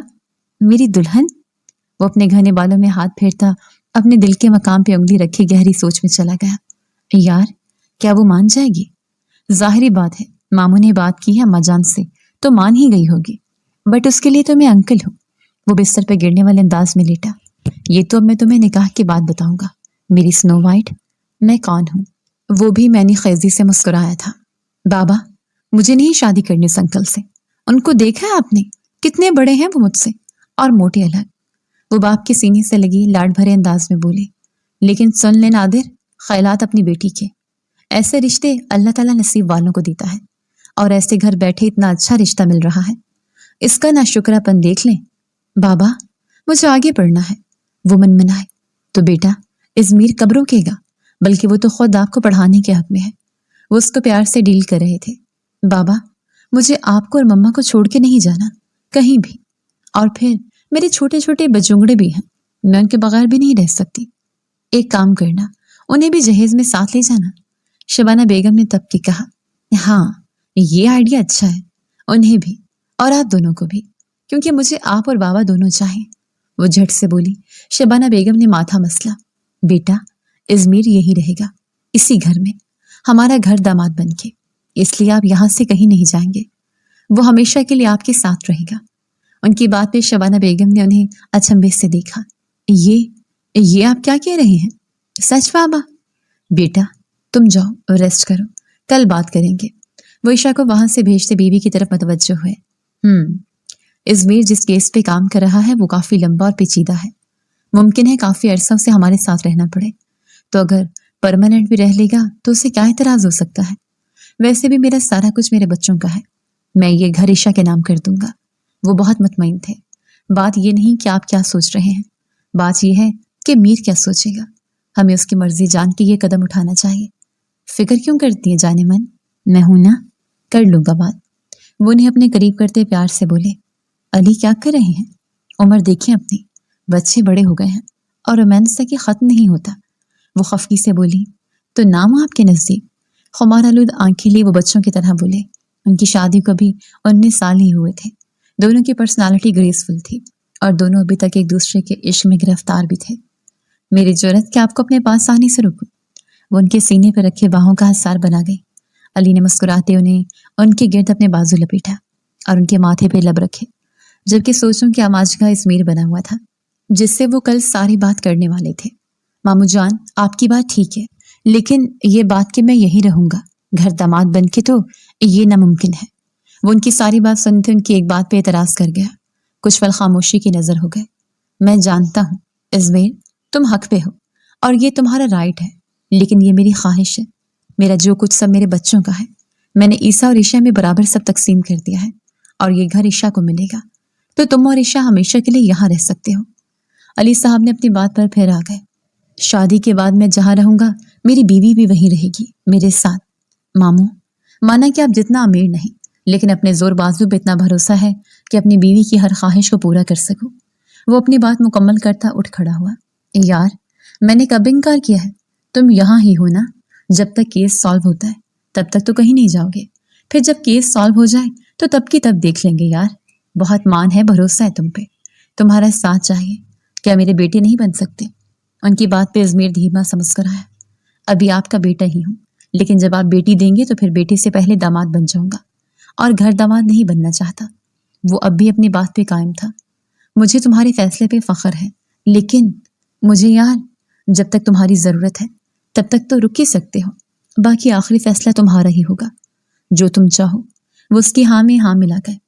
मेरी दुल्हन। वो अपने घने बालों में हाथ फेरता अपने दिल के मकाम पे उंगली रखी गहरी सोच में चला गया। यार, क्या वो मान जाएगी? जाहिरी बात है, मामू ने बात की है अम्मा जान से, तो मान ही गई होगी। बट उसके लिए तो मैं अंकल हूँ। वो बिस्तर पर गिरने वाले अंदाज में लेटा। ये तो अब मैं तुम्हें निकाह के बाद बताऊंगा, मेरी स्नो वाइट, मैं कौन हूँ। वो भी मैंने खैजी से मुस्कुराया था। बाबा, मुझे नहीं शादी करनी उस अंकल से। उनको देखा है आपने? कितने बड़े हैं वो मुझसे, और मोटे अलग। वो बाप के सीने से लगी लाड भरे अंदाज में बोले, लेकिन सुन ले नादिर, ख्यालात अपनी बेटी के। ऐसे रिश्ते अल्लाह ताला नसीब वालों को देता है, और ऐसे घर बैठे इतना अच्छा रिश्ता मिल रहा है, इसका ना शुक्रापन देख लें। बाबा, मुझे आगे बढ़ना है। वो मनमनाए। तो बेटा, इज़मीर कब रोकेगा? बल्कि वो तो खुद आपको पढ़ाने के हक में है। वो उसको प्यार से डील कर रहे थे। बाबा, मुझे आपको और मम्मा को छोड़ के नहीं जाना कहीं भी। और फिर मेरे छोटे छोटे बचुंगड़े भी हैं, मैं उनके बगैर भी नहीं रह सकती। एक काम करना, उन्हें भी जहेज में साथ ले जाना। शबाना बेगम ने तब की कहा, हाँ, ये आइडिया अच्छा है। उन्हें भी और आप दोनों को भी, क्योंकि मुझे आप और बाबा दोनों चाहें। वो झट से बोली। शबाना बेगम ने माथा मसला। बेटा, इज़मीर यही रहेगा, इसी घर में, हमारा घर दामाद बन के। इसलिए आप यहाँ से कहीं नहीं जाएंगे। वो हमेशा के लिए आपके साथ रहेगा। उनकी बात पे शबाना बेगम ने उन्हें अचंभे से देखा। ये आप क्या कह रहे हैं? सच बाबा? बेटा, तुम जाओ, रेस्ट करो, कल बात करेंगे। वो ईशा को वहां से भेजते बीवी की तरफ मतवज्जो हुए। इज़मीर जिस केस पे काम कर रहा है वो काफी लंबा और पेचीदा है। मुमकिन है काफी अरसा उसे हमारे साथ रहना पड़े। तो अगर परमानेंट भी रह लेगा तो उसे क्या एतराज हो सकता है? वैसे भी मेरा सारा कुछ मेरे बच्चों का है। मैं ये घर ईशा के नाम कर दूंगा। वो बहुत मुतमईन थे। बात ये नहीं कि आप क्या सोच रहे हैं, बात यह है कि मीर क्या सोचेगा। हमें उसकी मर्जी जान के ये कदम उठाना चाहिए। फिक्र क्यों करती है जाने मन, मैं हूं ना, कर लूंगा बात। वो उन्हें अपने करीब करते प्यार से बोले। अली, क्या कर रहे हैं? उम्र देखें अपनी, बच्चे बड़े हो गए हैं और रोमांस तक खत्म नहीं होता। वो खफकी से बोली, तो नाम आपके नजदीक? खुमार आलूद आंखें लिए वो बच्चों की तरह बोले। उनकी शादी को भी 19 साल ही हुए थे। दोनों की पर्सनालिटी ग्रेसफुल थी और दोनों अभी तक एक दूसरे के इश्क में गिरफ्तार भी थे। मेरी जरूरत कि आपको अपने पास आने से रोकूं। वो उनके सीने पर रखे बाहों का हसार बना गई। अली ने मुस्कुराते उन्हें उनके गिर्द अपने बाजू लपेटा और उनके माथे पे लब रखे, जबकि सोचों की आमाज का इस्मीर बना हुआ था, जिससे वो कल सारी बात करने वाले थे। मामू जान, आपकी बात ठीक है, लेकिन ये बात कि मैं यही रहूंगा घर दामाद बन के, तो ये नामुमकिन है। वो उनकी सारी बात सुनते उनकी एक बात पे एतराज कर गया। कुछ पल खामोशी की नजर हो गए। मैं जानता हूँ इज़मीर, तुम हक पे हो और ये तुम्हारा राइट है, लेकिन ये मेरी ख्वाहिश है। मेरा जो कुछ सब मेरे बच्चों का है, मैंने ईसा और ईशा में बराबर सब तकसीम कर दिया है, और ये घर ईशा को मिलेगा। तो तुम और ईशा हमेशा के लिए यहाँ रह सकते हो। अली साहब ने अपनी बात पर फिर आ गए। शादी के बाद मैं जहाँ रहूंगा मेरी बीवी भी वहीं रहेगी मेरे साथ। मामू, माना कि आप जितना अमीर नहीं, लेकिन अपने जोर बाजू पे इतना भरोसा है कि अपनी बीवी की हर ख्वाहिश को पूरा कर सकूं। वो अपनी बात मुकम्मल करता उठ खड़ा हुआ। यार, मैंने कब इनकार किया है? तुम यहाँ ही हो ना? जब तक केस सॉल्व होता है तब तक तो कहीं नहीं जाओगे। फिर जब केस सॉल्व हो जाए तो तब की तब देख लेंगे। यार, बहुत मान है, भरोसा है तुम पे, तुम्हारा साथ चाहिए। क्या मेरे बेटे नहीं बन सकते? उनकी बात पे इज़मीर धीमा सा मुस्कुराया। अभी आपका बेटा ही हूँ, लेकिन जब आप बेटी देंगे तो फिर बेटी से पहले दामाद बन जाऊंगा, और घर दामाद नहीं बनना चाहता। वो अब भी अपनी बात पे कायम था। मुझे तुम्हारे फैसले पे फख्र है, लेकिन मुझे यार, जब तक तुम्हारी जरूरत है तब तक तो रुक ही सकते हो। बाकी आखिरी फैसला तुम्हारा ही होगा। जो तुम चाहो। वो उसकी हाँ में हाँ मिला गए।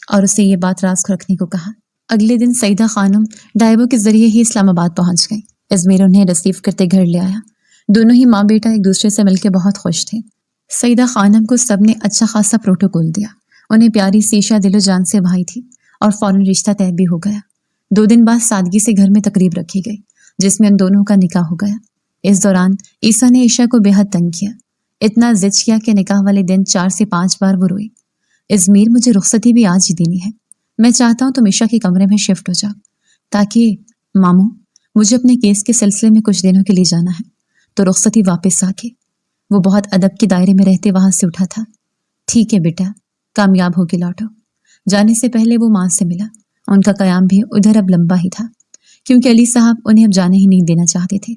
اور اسے یہ بات راز کو رکھنے کو کہا۔ اگلے دن سعیدہ خانم ڈائیو کے ذریعے ہی اسلام آباد پہنچ گئی۔ ازمیر انہیں ریسیو کرتے گھر لے آیا۔ دونوں ہی ماں بیٹا ایک دوسرے سے مل کے بہت خوش تھے۔ سعیدہ خانم کو سب نے اچھا خاصا پروٹوکول دیا۔ انہیں پیاری سی عائشہ دل و جان سے بھائی تھی اور فوراً رشتہ طے بھی ہو گیا۔ 2 دن بعد سادگی سے گھر میں تقریب رکھی گئی جس میں ان دونوں کا نکاح ہو گیا۔ اس دوران عیسیٰ نے عائشہ کو بے حد تنگ کیا، اتنا ضد کیا کہ نکاح والے دن 4 سے 5 بار وہ روئی۔ ازمیر مجھے رخصتی بھی آج ہی دینی ہے، میں چاہتا ہوں تم عائشہ کے کمرے میں شفٹ ہو جاؤ، تاکہ ماموں مجھے اپنے کیس کے سلسلے میں کچھ دنوں کے لیے جانا ہے تو رخصتی واپس آ کے۔ وہ بہت ادب کے دائرے میں رہتے وہاں سے اٹھا تھا۔ ٹھیک ہے بیٹا، کامیاب ہو کے لوٹو۔ جانے سے پہلے وہ ماں سے ملا۔ ان کا قیام بھی ادھر اب لمبا ہی تھا کیونکہ علی صاحب انہیں اب جانے ہی نہیں دینا چاہتے تھے۔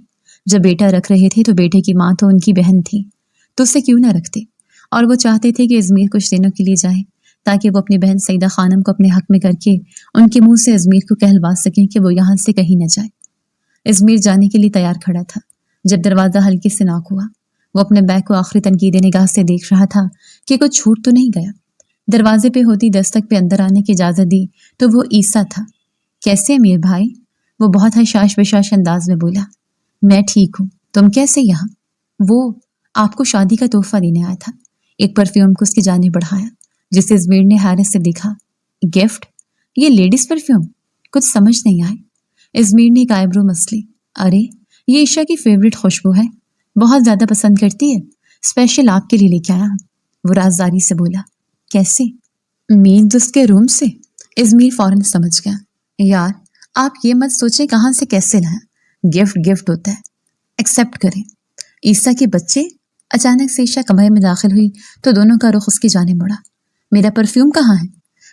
جب بیٹا رکھ رہے تھے تو بیٹے کی ماں تو ان کی بہن تھی، تو اسے کیوں نہ رکھتے، اور وہ چاہتے تھے کہ ازمیر کچھ دنوں کے لیے جائے تاکہ وہ اپنی بہن سعیدہ خانم کو اپنے حق میں کر کے ان کے منہ سے ازمیر کو کہلوا سکیں کہ وہ یہاں سے کہیں نہ جائے۔ ازمیر جانے کے لیے تیار کھڑا تھا جب دروازہ ہلکے سے ناک ہوا۔ وہ اپنے بیگ کو آخری تنقیدی نگاہ سے دیکھ رہا تھا کہ کچھ چھوٹ تو نہیں گیا۔ دروازے پہ ہوتی دستک پہ اندر آنے کی اجازت دی تو وہ عیسیٰ تھا۔ کیسے امیر بھائی؟ وہ بہت حشاش بشاش انداز میں بولا۔ میں ٹھیک ہوں، تم کیسے یہاں؟ وہ آپ کو شادی کا تحفہ دینے آیا تھا۔ ایک پرفیوم کو اس کی جانب بڑھایا جسے ازمیر نے حیرت سے دیکھا۔ گفٹ؟ یہ لیڈیز پرفیوم؟ کچھ سمجھ نہیں آئے۔ ازمیر نے ایک آئیبرو مسلی۔ ارے یہ عائشہ کی فیوریٹ خوشبو ہے، بہت زیادہ پسند کرتی ہے، اسپیشل آپ کے لیے لے کے آیا ہوں۔ وہ رازداری سے بولا۔ کیسے؟ مینز اس کے روم سے؟ ازمیر فوراً سمجھ گیا۔ یار آپ یہ مت سوچیں کہاں سے کیسے لائیں، گفٹ گفٹ ہوتا ہے، ایکسیپٹ کریں۔ عیسیٰ کے بچے؟ اچانک سے عائشہ کمرے میں داخل ہوئی تو دونوں کا رخ اس کی جانب مڑا۔ میرا پرفیوم کہاں ہے؟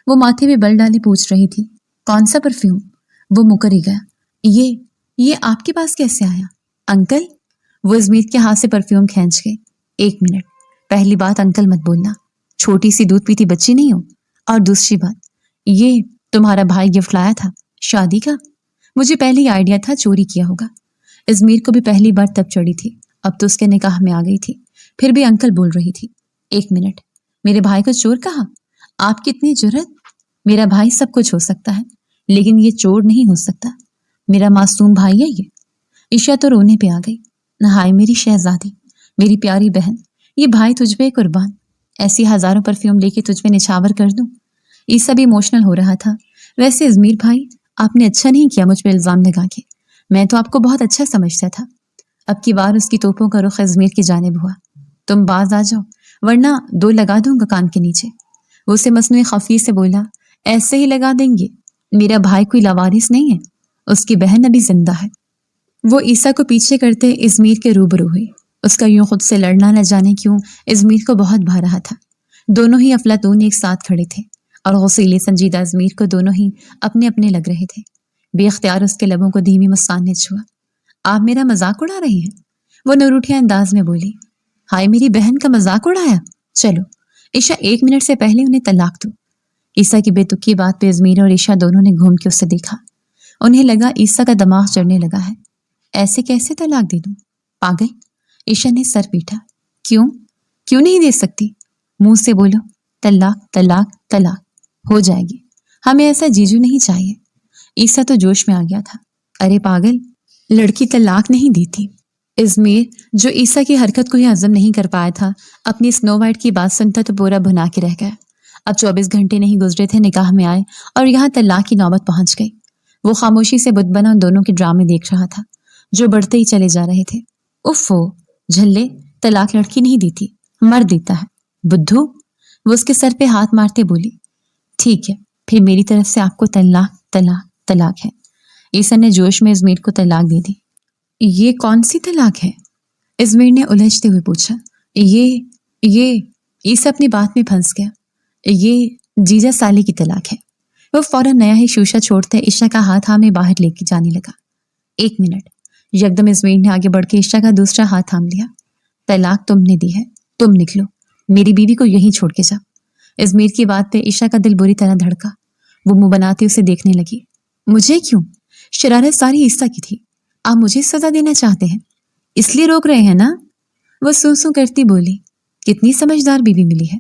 وہ ماتھے پہ بل ڈالے پوچھ رہی تھی۔ کون سا پرفیوم؟ وہ مکر ہی گیا۔ یہ آپ کے پاس کیسے آیا انکل؟ وہ ازمیر کے ہاتھ سے پرفیوم کھینچ گئی۔ 1 منٹ، پہلی بات انکل مت بولنا، چھوٹی سی دودھ پیتی بچی نہیں ہو، اور دوسری بات یہ تمہارا بھائی گفٹ لایا تھا شادی کا؟ مجھے پہلے ہی آئیڈیا تھا چوری کیا ہوگا۔ ازمیر کو بھی پہلی بار تب چڑھی تھی، اب تو اس کے نکاح میں آ گئی تھی، پھر بھی انکل بول رہی تھی۔ 1 منٹ، میرے بھائی کو چور کہا؟ آپ کی اتنی جرت؟ میرا بھائی سب کچھ ہو سکتا ہے لیکن یہ چور نہیں ہو سکتا، میرا معصوم بھائی ہے یہ۔ عائشہ تو رونے پہ آ گئی۔ ہائے میری شہزادی، میری پیاری بہن، یہ بھائی تجھ پہ قربان، ایسی ہزاروں پرفیوم لے کے تجھ پہ نچھاور کر دوں۔ عیسیٰ بھی ایموشنل ہو رہا تھا۔ ویسے ازمیر بھائی آپ نے اچھا نہیں کیا مجھ پہ الزام لگا کے، میں تو آپ کو بہت اچھا سمجھتا تھا۔ اب کی بار اس کی توپوں کا رخ ازمیر کی جانب ہوا۔ تم باز آ جاؤ ورنہ 2 لگا دوں گا کان کے نیچے۔ وہ اسے مصنوعی خفی سے بولا۔ ایسے ہی لگا دیں گے، میرا بھائی کوئی لاوارث نہیں ہے، اس کی بہن ابھی زندہ ہے۔ وہ عیسیٰ کو پیچھے کرتے ازمیر کے روبرو ہوئی۔ اس کا یوں خود سے لڑنا نہ جانے کیوں ازمیر کو بہت بھا رہا تھا۔ دونوں ہی افلاطون ایک ساتھ کھڑے تھے اور غصیلے سنجیدہ ازمیر کو دونوں ہی اپنے اپنے لگ رہے تھے۔ بے اختیار اس کے لبوں کو دھیمی مسکان نے چھوا۔ آپ میرا مذاق اڑا رہی ہیں؟ وہ نروٹھے انداز میں بولی۔ ہائے میری بہن کا مذاق اڑایا؟ چلو عائشہ 1 منٹ سے پہلے انہیں طلاق دو۔ عیسیٰ کی بے تکی بات پہ ازمیر اور عائشہ دونوں نے گھوم کے اسے دیکھا۔ انہیں لگا عیسیٰ کا دماغ چڑھنے لگا ہے۔ ایسے کیسے طلاق دے دوں؟ پاگل! عائشہ نے سر پیٹا۔ کیوں نہیں دے سکتی؟ منہ سے بولو، طلاق طلاق طلاق ہو جائے گی، ہمیں ایسا جیجو نہیں چاہیے۔ عیسیٰ تو جوش میں آ گیا تھا۔ ارے پاگل، لڑکی طلاق نہیں دیتی۔ ازمیر جو عیسیٰ کی حرکت کو ہی ہضم نہیں کر پایا تھا، اپنی سنو وائٹ کی بات سنتا تو پورا بھنا کے رہ گیا۔ اب 24 گھنٹے نہیں گزرے تھے نکاح میں آئے اور یہاں طلاق کی نوبت پہنچ گئی۔ وہ خاموشی سے بت بنا ان دونوں کے ڈرامے دیکھ رہا تھا جو بڑھتے ہی چلے جا رہے تھے۔ اوفو جھلے، طلاق لڑکی نہیں دیتی، مرد دیتا ہے بدھو۔ وہ اس کے سر پہ ہاتھ مارتے بولی۔ ٹھیک ہے پھر میری طرف سے آپ کو طلاق طلاق طلاق ہے۔ عیسیٰ نے جوش میں ازمیر کو طلاق دے دی۔ یہ کون سی طلاق ہے؟ ازمیر نے الجھتے ہوئے پوچھا۔ یہ عیسیٰ اپنی بات میں پھنس گیا۔ یہ جیجا سالی کی طلاق ہے۔ وہ فوراً نیا ہی شوشہ چھوڑتے عائشہ کا ہاتھ ہمیں باہر لے کے جانے لگا۔ 1 منٹ، یکدم ازمیر نے آگے بڑھ کے عائشہ کا دوسرا ہاتھ تھام لیا۔ طلاق تم نے دی ہے، تم نکلو، میری بیوی کو یہیں چھوڑ کے جا۔ ازمیر کی بات پہ عائشہ کا دل بری طرح دھڑکا۔ وہ منہ بناتے اسے دیکھنے لگی۔ مجھے کیوں؟ شرارت ساری عیسیٰ کی تھی، آپ مجھے سزا دینا چاہتے ہیں، اس لیے روک رہے ہیں نا؟ وہ سو سو کرتی بولی۔ کتنی سمجھدار بیوی ملی ہے،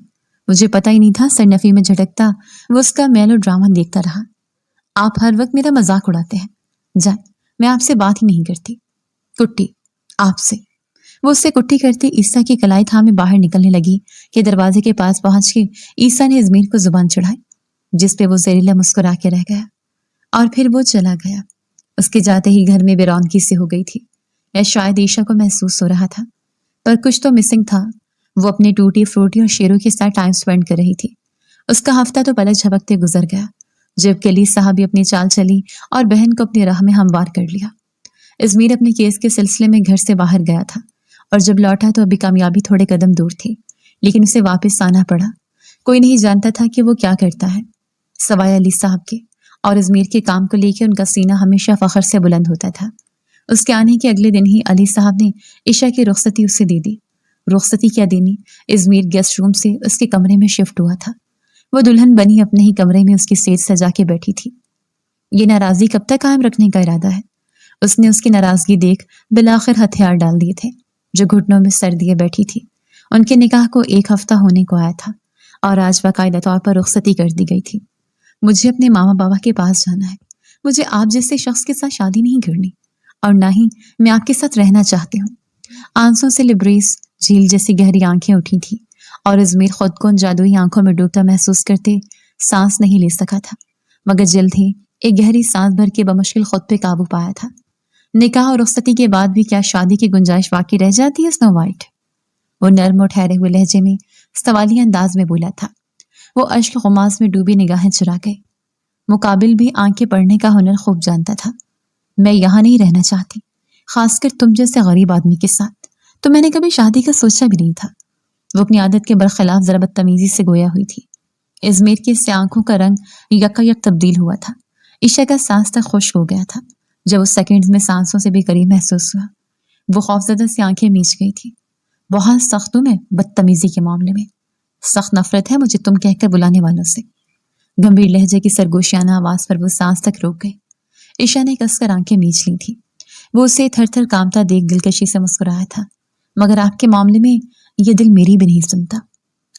मुझे पता ही नहीं था। सरनफी में झटकता वो उसका मेलो ड्रामा देखता रहा। आप हर वक्त मेरा मजाक उड़ाते हैं। जाए, मैं आपसे बात ही नहीं करती। कुट्टी, आपसे। वो उससे कुट्टी करती ईसा की कलाई थामे बाहर निकलने लगी कि दरवाजे के पास पहुंच के ईसा ने इजमीर को जुबान चढ़ाई, जिस पे वो जहरीला मुस्कुरा के रह गया और फिर वो चला गया। उसके जाते ही घर में बेरौनकी सी हो गई थी, या शायद ईशा को महसूस हो रहा था, पर कुछ तो मिसिंग था। वो अपने टूटी फ्रूटी और शेरों के साथ टाइम स्पेंड कर रही थी। उसका हफ्ता तो पलक झपकते गुजर गया, जबकि अली साहब भी अपनी चाल चली और बहन को अपनी राह में हमवार कर लिया। इजमीर अपने केस के सिलसिले में घर से बाहर गया था और जब लौटा तो अभी कामयाबी थोड़े कदम दूर थी, लेकिन उसे वापस आना पड़ा। कोई नहीं जानता था कि वो क्या करता है सवाए अली साहब के, और इजमीर के काम को लेकर उनका सीना हमेशा फख्र से बुलंद होता था। उसके आने के अगले दिन ही अली साहब ने ईशा की रुखसती उसे दे दी। रुखसती क्या देनी, इजमीर गेस्ट रूम से उसके कमरे में शिफ्ट हुआ था। वो दुल्हन बनी अपने ही कमरे में उसकी सेज सजा के बैठी थी। ये नाराजगी कब तक कायम रखने का इरादा है? उसने उसकी नाराजगी देख बिलाखिर हथियार डाल दिए थे, जो घुटनों में सर दिए बैठी थी। उनके निकाह को 1 हफ्ता होने को आया था और आज बाकायदा तौर पर रुखसती कर दी गई थी। मुझे अपने मामा बाबा के पास जाना है। मुझे आप जैसे शख्स के साथ शादी नहीं करनी, और ना ही मैं आपके साथ रहना चाहती हूँ। आंसू से लिब्रेस झील जैसी गहरी आंखें उठी थी और इजमीर खुद को उन जादुई आंखों में डूबता महसूस करते सांस नहीं ले सका था, मगर जल्द ही एक गहरी सांस भर के बमुश्किल खुद पे काबू पाया था। निकाह और रुखसती के बाद भी क्या शादी की गुंजाइश बाकी रह जाती है स्नो वाइट? वो नर्म और ठहरे हुए लहजे में सवालिया अंदाज में बोला था। वो अश्क गुमास में डूबी निगाहें चुरा गए। मुकाबिल भी आंखें पढ़ने का हुनर खूब जानता था। मैं यहाँ नहीं रहना चाहती, खासकर तुम जैसे गरीब आदमी के साथ। तो मैंने कभी शादी का सोचा भी नहीं था। वो अपनी आदत के बरखिलाफ जरा बदतमीजी से गोया हुई थी। इजमीर की इससे आंखों का रंग यकायक तब्दील हुआ था। ईशा का सांस तक खुश्क हो गया था। जब उस सेकंड्स में सांसों से भी करीब महसूस हुआ, वो खौफजदा से आंखें मीच गई थी। बहुत सख्त हूं मैं बदतमीजी के मामले में। सख्त नफरत है मुझे तुम कहकर बुलाने वालों से। गंभीर लहजे की सरगोशियाना आवाज पर वो सांस तक रोक गई। ईशा ने कसकर आंखें मीच ली थी। वो उसे थर थर कांपता देख दिलकशी से मुस्कुराया था। मगर आपके मामले में ये दिल मेरी भी नहीं सुनता।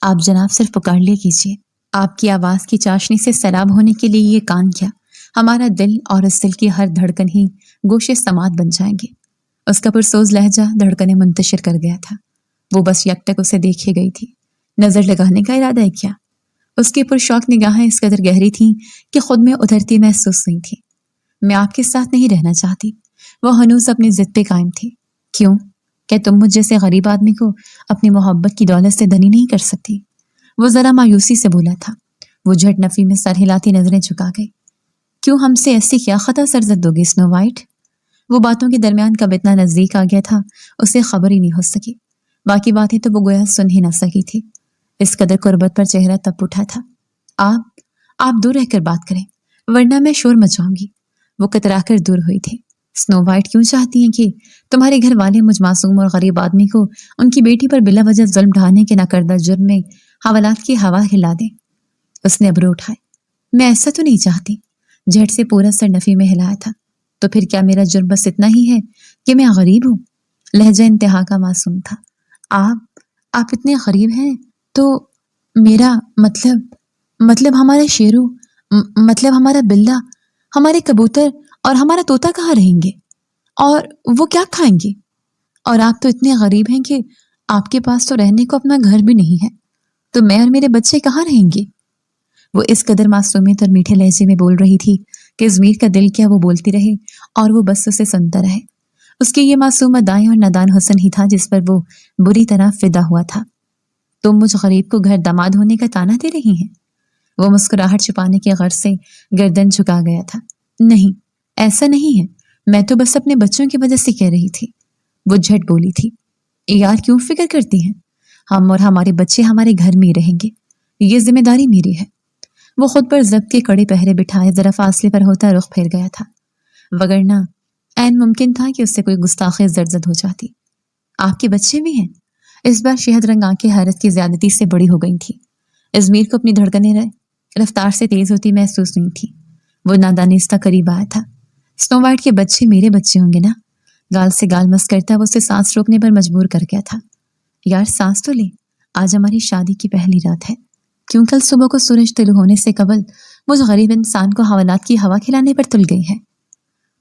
आप जनाब सिर्फ पुकार लिया कीजिए। आपकी आवाज की चाशनी से सैलाब होने के लिए ये कान क्या, हमारा दिल और इस दिल की हर धड़कन ही गोशे समात बन जाएंगे। उसका पुरसोज लहजा धड़कने मुंतशिर कर गया था। वो बस यकटक उसे देखे गई थी। नजर लगाने का इरादा है क्या? उसकी पुरशौक निगाहें इस कदर गहरी थीं कि खुद में उतरती महसूस हुई थी। मैं आपके साथ नहीं रहना चाहती। वो हनूज अपनी जिद पे कायम थी। क्यों? क्या तुम मुझ जैसे गरीब आदमी को अपनी मोहब्बत की दौलत से धनी नहीं कर सकती? वो जरा मायूसी से बोला था। वो झट नफी में सर हिलाती नजरें झुका गई। क्यों हमसे ऐसी क्या खता सरजद दोगी स्नो वाइट? वो बातों के दरमियान कब इतना नजदीक आ गया था उसे खबर ही नहीं हो सकी। बाकी बातें तो वो गोया सुन ही ना सकी थी। इस कदर कुर्बत पर चेहरा तप उठा था। आप दूर रहकर बात करें, वरना मैं शोर मचाऊंगी। वो कतराकर दूर हुई थी। स्नो वाइट क्यों चाहती हैं कि तुम्हारे घर वाले मुझ मासूम और गरीब आदमी को उनकी बेटी पर बिला वजह जुल्म ढाने के नाकर्दा जुर्म में हवालात की हवा हिला दें? उसने अबरू उठाए। मैं ऐसा तो नहीं चाहती। झट से पूरा सर नफी में हिलाया था। तो फिर क्या मेरा जुर्म बस इतना ही है कि मैं गरीब हूँ? लहजा इंतहा का मासूम था। आप इतने गरीब हैं तो मेरा मतलब हमारा शेरू, मतलब हमारा बिल्ला, हमारे कबूतर और हमारा तोता कहाँ रहेंगे? और वो क्या खाएंगे? और आप तो इतने गरीब हैं कि आपके पास तो रहने को अपना घर भी नहीं है। तो मैं और मेरे बच्चे कहाँ रहेंगे? वो इस कदर मासूमियत और मीठे लहजे में बोल रही थी कि इजमीर का दिल क्या वो बोलती रहे और वो बस उसे सुनता रहे। उसकी ये मासूम अदाएं और नादान हुस्न ही था जिस पर वो बुरी तरह फिदा हुआ था। तुम मुझ गरीब को घर दामाद होने का ताना दे रही हैं? वो मुस्कुराहट छुपाने के गर्ज से गर्दन झुका गया था। नहीं, ऐसा नहीं है। मैं तो बस अपने बच्चों की वजह से कह रही थी। वो झट बोली थी। यार क्यों फिक्र करती हैं? हम और हमारे बच्चे हमारे घर में ही रहेंगे। ये जिम्मेदारी मेरी है। वो खुद पर जब्त के कड़े पहरे बिठाए जरा फासले पर होता रुख फेर गया था, वगरना ऐन मुमकिन था कि उससे कोई गुस्ताखी जर्जद हो जाती। आपके बच्चे भी हैं? इस बार शहद रंग आंखें हैरत की ज्यादती से बड़ी हो गई थी। इजमीर को अपनी धड़कनें रफ्तार से तेज होती महसूस हुई थी। वो नादानिस्ता करीब आया था। स्नो वाइट के बच्चे मेरे बच्चे होंगे ना? गाल से गाल मस करता वो उसे सांस रोकने पर मजबूर कर गया था। यार सांस तो ले, आज हमारी शादी की पहली रात है। क्यों कल सुबह को सूरज तुलू होने से कबल मुझ गरीब इंसान को हवालात की हवा खिलाने पर तुल गई है।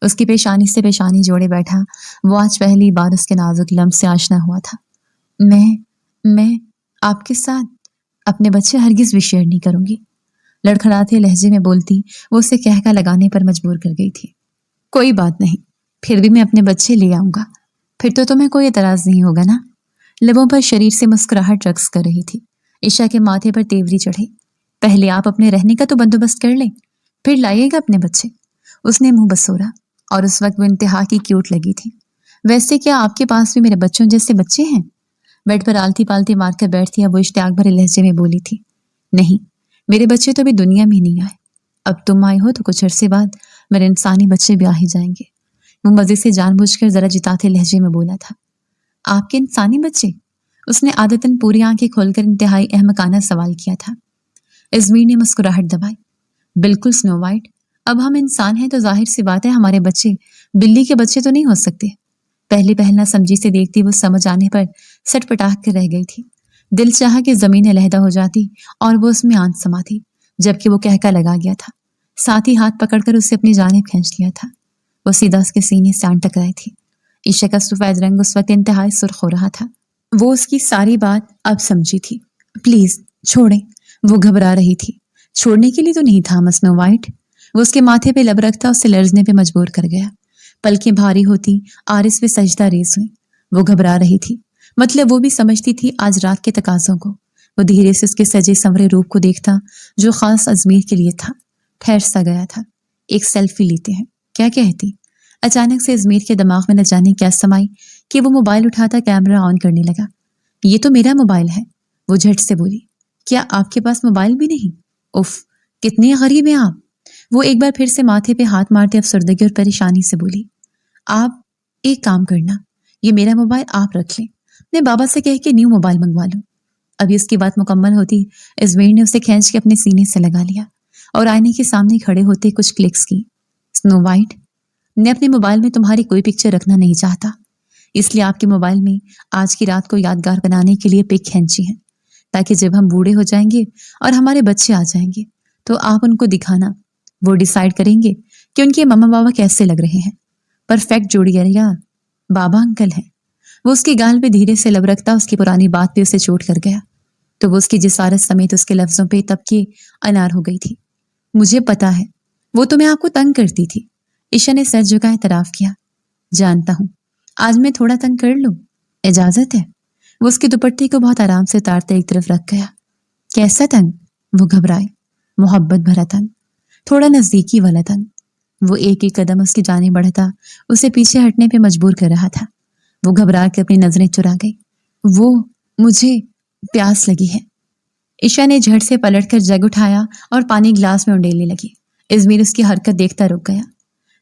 उसकी पेशानी से पेशानी जोड़े बैठा वो आज पहली बार उसके नाजुक लम्ब से आशना हुआ था। मैं आपके साथ अपने बच्चे हरगिज भी शेयर नहीं करूंगी, लड़खड़ाते लहजे में बोलती वो उसे कहका लगाने पर मजबूर कर गई थी। कोई बात नहीं, फिर भी मैं अपने बच्चे ले आऊंगा, फिर तो तुम्हें कोई एतराज नहीं होगा ना। लबों पर शरीर से मुस्कुराहट रक्स कर रही थी। ईशा के माथे पर तेवरी चढ़ी। पहले आप अपने रहने का तो बंदोबस्त कर लें, फिर लाइएगा अपने बच्चे। उसने मुंह बसोरा और उस वक्त वो इंतहा की क्यूट लगी थी। वैसे क्या आपके पास भी मेरे बच्चों जैसे बच्चे हैं? बेड पर आलती पालती मारकर बैठती अब वो इश्तियाक भरे लहजे में बोली थी। नहीं, मेरे बच्चे तो अभी दुनिया में नहीं आए। अब तुम आई हो तो कुछ अरसे बाद मेरे इंसानी बच्चे भी आ ही जाएंगे। वो मजे से जानबूझकर जरा जिताते लहजे में बोला था। आपके इंसानी बच्चे? उसने आदतन पूरी आंखें खोलकर इंतहाई अहमकाना सवाल किया था। इज़मीर ने मुस्कुराहट दबाई। बिल्कुल स्नो वाइट, अब हम इंसान हैं तो जाहिर सी बात है हमारे बच्चे बिल्ली के बच्चे तो नहीं हो सकते। पहले पहलना समझी से देखती वो समझ आने पर सटपटाक कर रह गई थी। दिल चाहा कि जमीन अलहदा हो जाती और वो उसमें आंच समाती, जबकि वो कहका लगा गया था। साथ ही हाथ पकड़कर उसे अपनी जानिब खींच लिया था। वो सीधा उसके सीने से आन टकराई थी। ईशा का सफेद रंग उस वक्त इंतहाई सुर्ख हो रहा था। वो उसकी सारी बात अब समझी थी। प्लीज छोड़ें, वो घबरा रही थी। छोड़ने के लिए तो नहीं था स्नो वाइट। वो उसके माथे पे लब रखता उसे लर्जने पे मजबूर कर गया। पलकें भारी होती आरिस पे सजदा रेस हुई। वो घबरा रही थी, मतलब वो भी समझती थी आज रात के तकाजों को। वो धीरे से उसके सजे संवरे रूप को देखता जो खास अजमीर के लिए था। ठहर सा गया था। एक सेल्फी लेते हैं, क्या कहती? अचानक से अजमीर के दिमाग में न जाने क्या समाई कि वो मोबाइल उठाता कैमरा ऑन करने लगा। ये तो मेरा मोबाइल है, वो झट से बोली। क्या आपके पास मोबाइल भी नहीं? उफ, कितने गरीब हैं आप। वो एक बार फिर से माथे पे हाथ मारते अफसरदगी और परेशानी से बोली। आप एक काम करना, ये मेरा मोबाइल आप रख लें, मैं बाबा से कह के न्यू मोबाइल मंगवा लूं। अभी उसकी बात मुकम्मल होती इज़मीर ने उसे खींच के अपने सीने से लगा लिया और आईने के सामने खड़े होते कुछ क्लिक्स की। स्नो वाइट, मैं अपने मोबाइल में तुम्हारी कोई पिक्चर रखना नहीं चाहता, इसलिए आपके मोबाइल में आज की रात को यादगार बनाने के लिए पिक खींची है, ताकि जब हम बूढ़े हो जाएंगे और हमारे बच्चे आ जाएंगे तो आप उनको दिखाना। वो डिसाइड करेंगे कि उनके मम्मा बाबा कैसे लग रहे हैं। परफेक्ट जोड़ी है यार, बाबा अंकल है। वो उसके गाल पे धीरे से लब रखता उसकी पुरानी बात पे उसे चोट कर गया तो वो उसकी जिसारत समेत उसके लफ्जों पे तबके अनार हो गई थी। मुझे पता है वो तो मैं आपको तंग करती थी। ईशा ने सर झुकाए इतराफ किया। जानता हूं, आज मैं थोड़ा तंग कर लूं, इजाजत है? वो उसके दुपट्टे को बहुत आराम से उतारते एक तरफ रख गया। कैसा तंग? वो घबराए। मोहब्बत भरा तंग, थोड़ा नजदीकी वाला तंग। वो एक एक कदम उसकी जाने बढ़ता उसे पीछे हटने पे मजबूर कर रहा था। वो घबरा के अपनी नजरें चुरा गई। वो, मुझे प्यास लगी है। ईशा ने झट से पलटकर जग उठाया और पानी ग्लास में उंडेलने लगी। इज़मीर उसकी हरकत देखता रुक गया।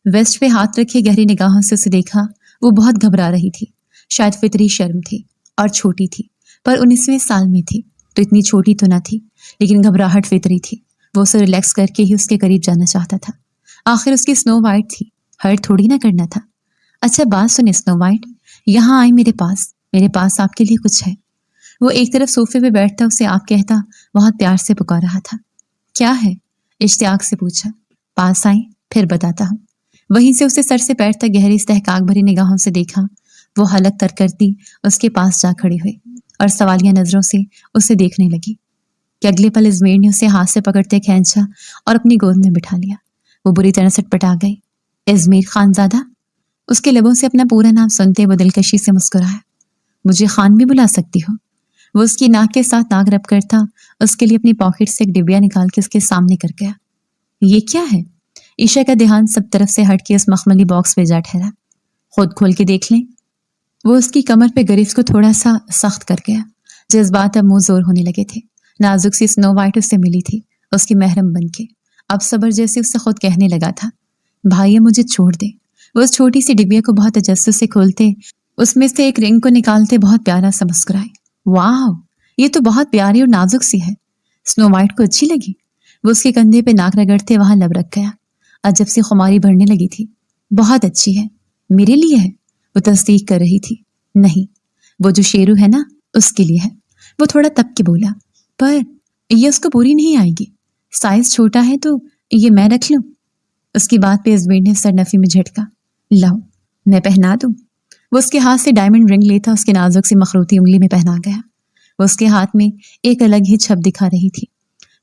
वेस्ट पे हाथ रखे गहरी निगाहों से उसे देखा। वो बहुत घबरा रही थी। शायद फितरी शर्म थी और छोटी थी, पर 19वें साल में थी तो इतनी छोटी तो ना थी, लेकिन घबराहट फितरी थी। वो उसे रिलैक्स करके ही उसके करीब जाना चाहता था। आखिर उसकी स्नो वाइट थी, हर्ट थोड़ी ना करना था। अच्छा बात सुने स्नो वाइट, यहाँ आई मेरे पास आपके लिए कुछ है। वो एक तरफ सोफे पे बैठता उसे आप कहता बहुत प्यार से पुकार रहा था। क्या है? इश्तियाक से पूछा। पास आई, फिर बताता हूँ। वहीं से उसे सर से पैर तक गहरी इस्तेहकाक भरी निगाहों से देखा। वो हलक तर करती उसके पास जा खड़ी हुई और सवालिया नजरों से उसे देखने लगी कि अगले पल इज़मीर ने उसे हाथ से पकड़ते खींचा और अपनी गोद में बिठा लिया। वो बुरी तरह सटपटा गई। इज़मीर खानजादा? उसके लबों से अपना पूरा नाम सुनते वो दिलकशी से मुस्कुराया। मुझे खान भी बुला सकती हो। वो उसकी नाक के साथ नाक रब करता उसके लिए अपनी पॉकेट से एक डिबिया निकाल के उसके सामने कर गया। ये क्या है? ईशा का ध्यान सब तरफ से हट के उस मखमली बॉक्स पे जा ठहरा। खुद खोल के देख लें। वो उसकी कमर पे गिरफ्त को थोड़ा सा सख्त कर गया। जज्बात अब मुंह जोर होने लगे थे। नाजुक सी स्नो वाइट उससे मिली थी उसकी महरम बन के। अब सबर जैसे उससे खुद कहने लगा था, भाई मुझे छोड़ दे। वो उस छोटी सी डिबिया को बहुत तजस्सुस से खोलते उसमें से एक रिंग को निकालते बहुत प्यारा सा मुस्कुराए। वाह, ये तो बहुत प्यारी और नाजुक सी है। स्नो वाइट को अच्छी लगी। वो उसके कंधे पे नाक रगड़ते वहां लब रख गया। अजब सी खुमारी भरने लगी थी। बहुत अच्छी है, मेरे लिए है? वो तस्दीक कर रही थी। नहीं, वो जो शेरू है ना उसके लिए है। वो थोड़ा तप के बोला। पर یہ اس کو پوری نہیں آئے گی، سائز چھوٹا ہے تو یہ میں رکھ لوں؟ اس کی بات پہ ازمیر نے سر نفی میں جھٹکا۔ لاؤ میں پہنا دوں۔ وہ اس کے ہاتھ سے ڈائمنڈ رنگ لیتا اس کے نازک سی مخروطی انگلی میں پہنا گیا۔ وہ اس کے ہاتھ میں ایک الگ ہی چھپ دکھا رہی تھی۔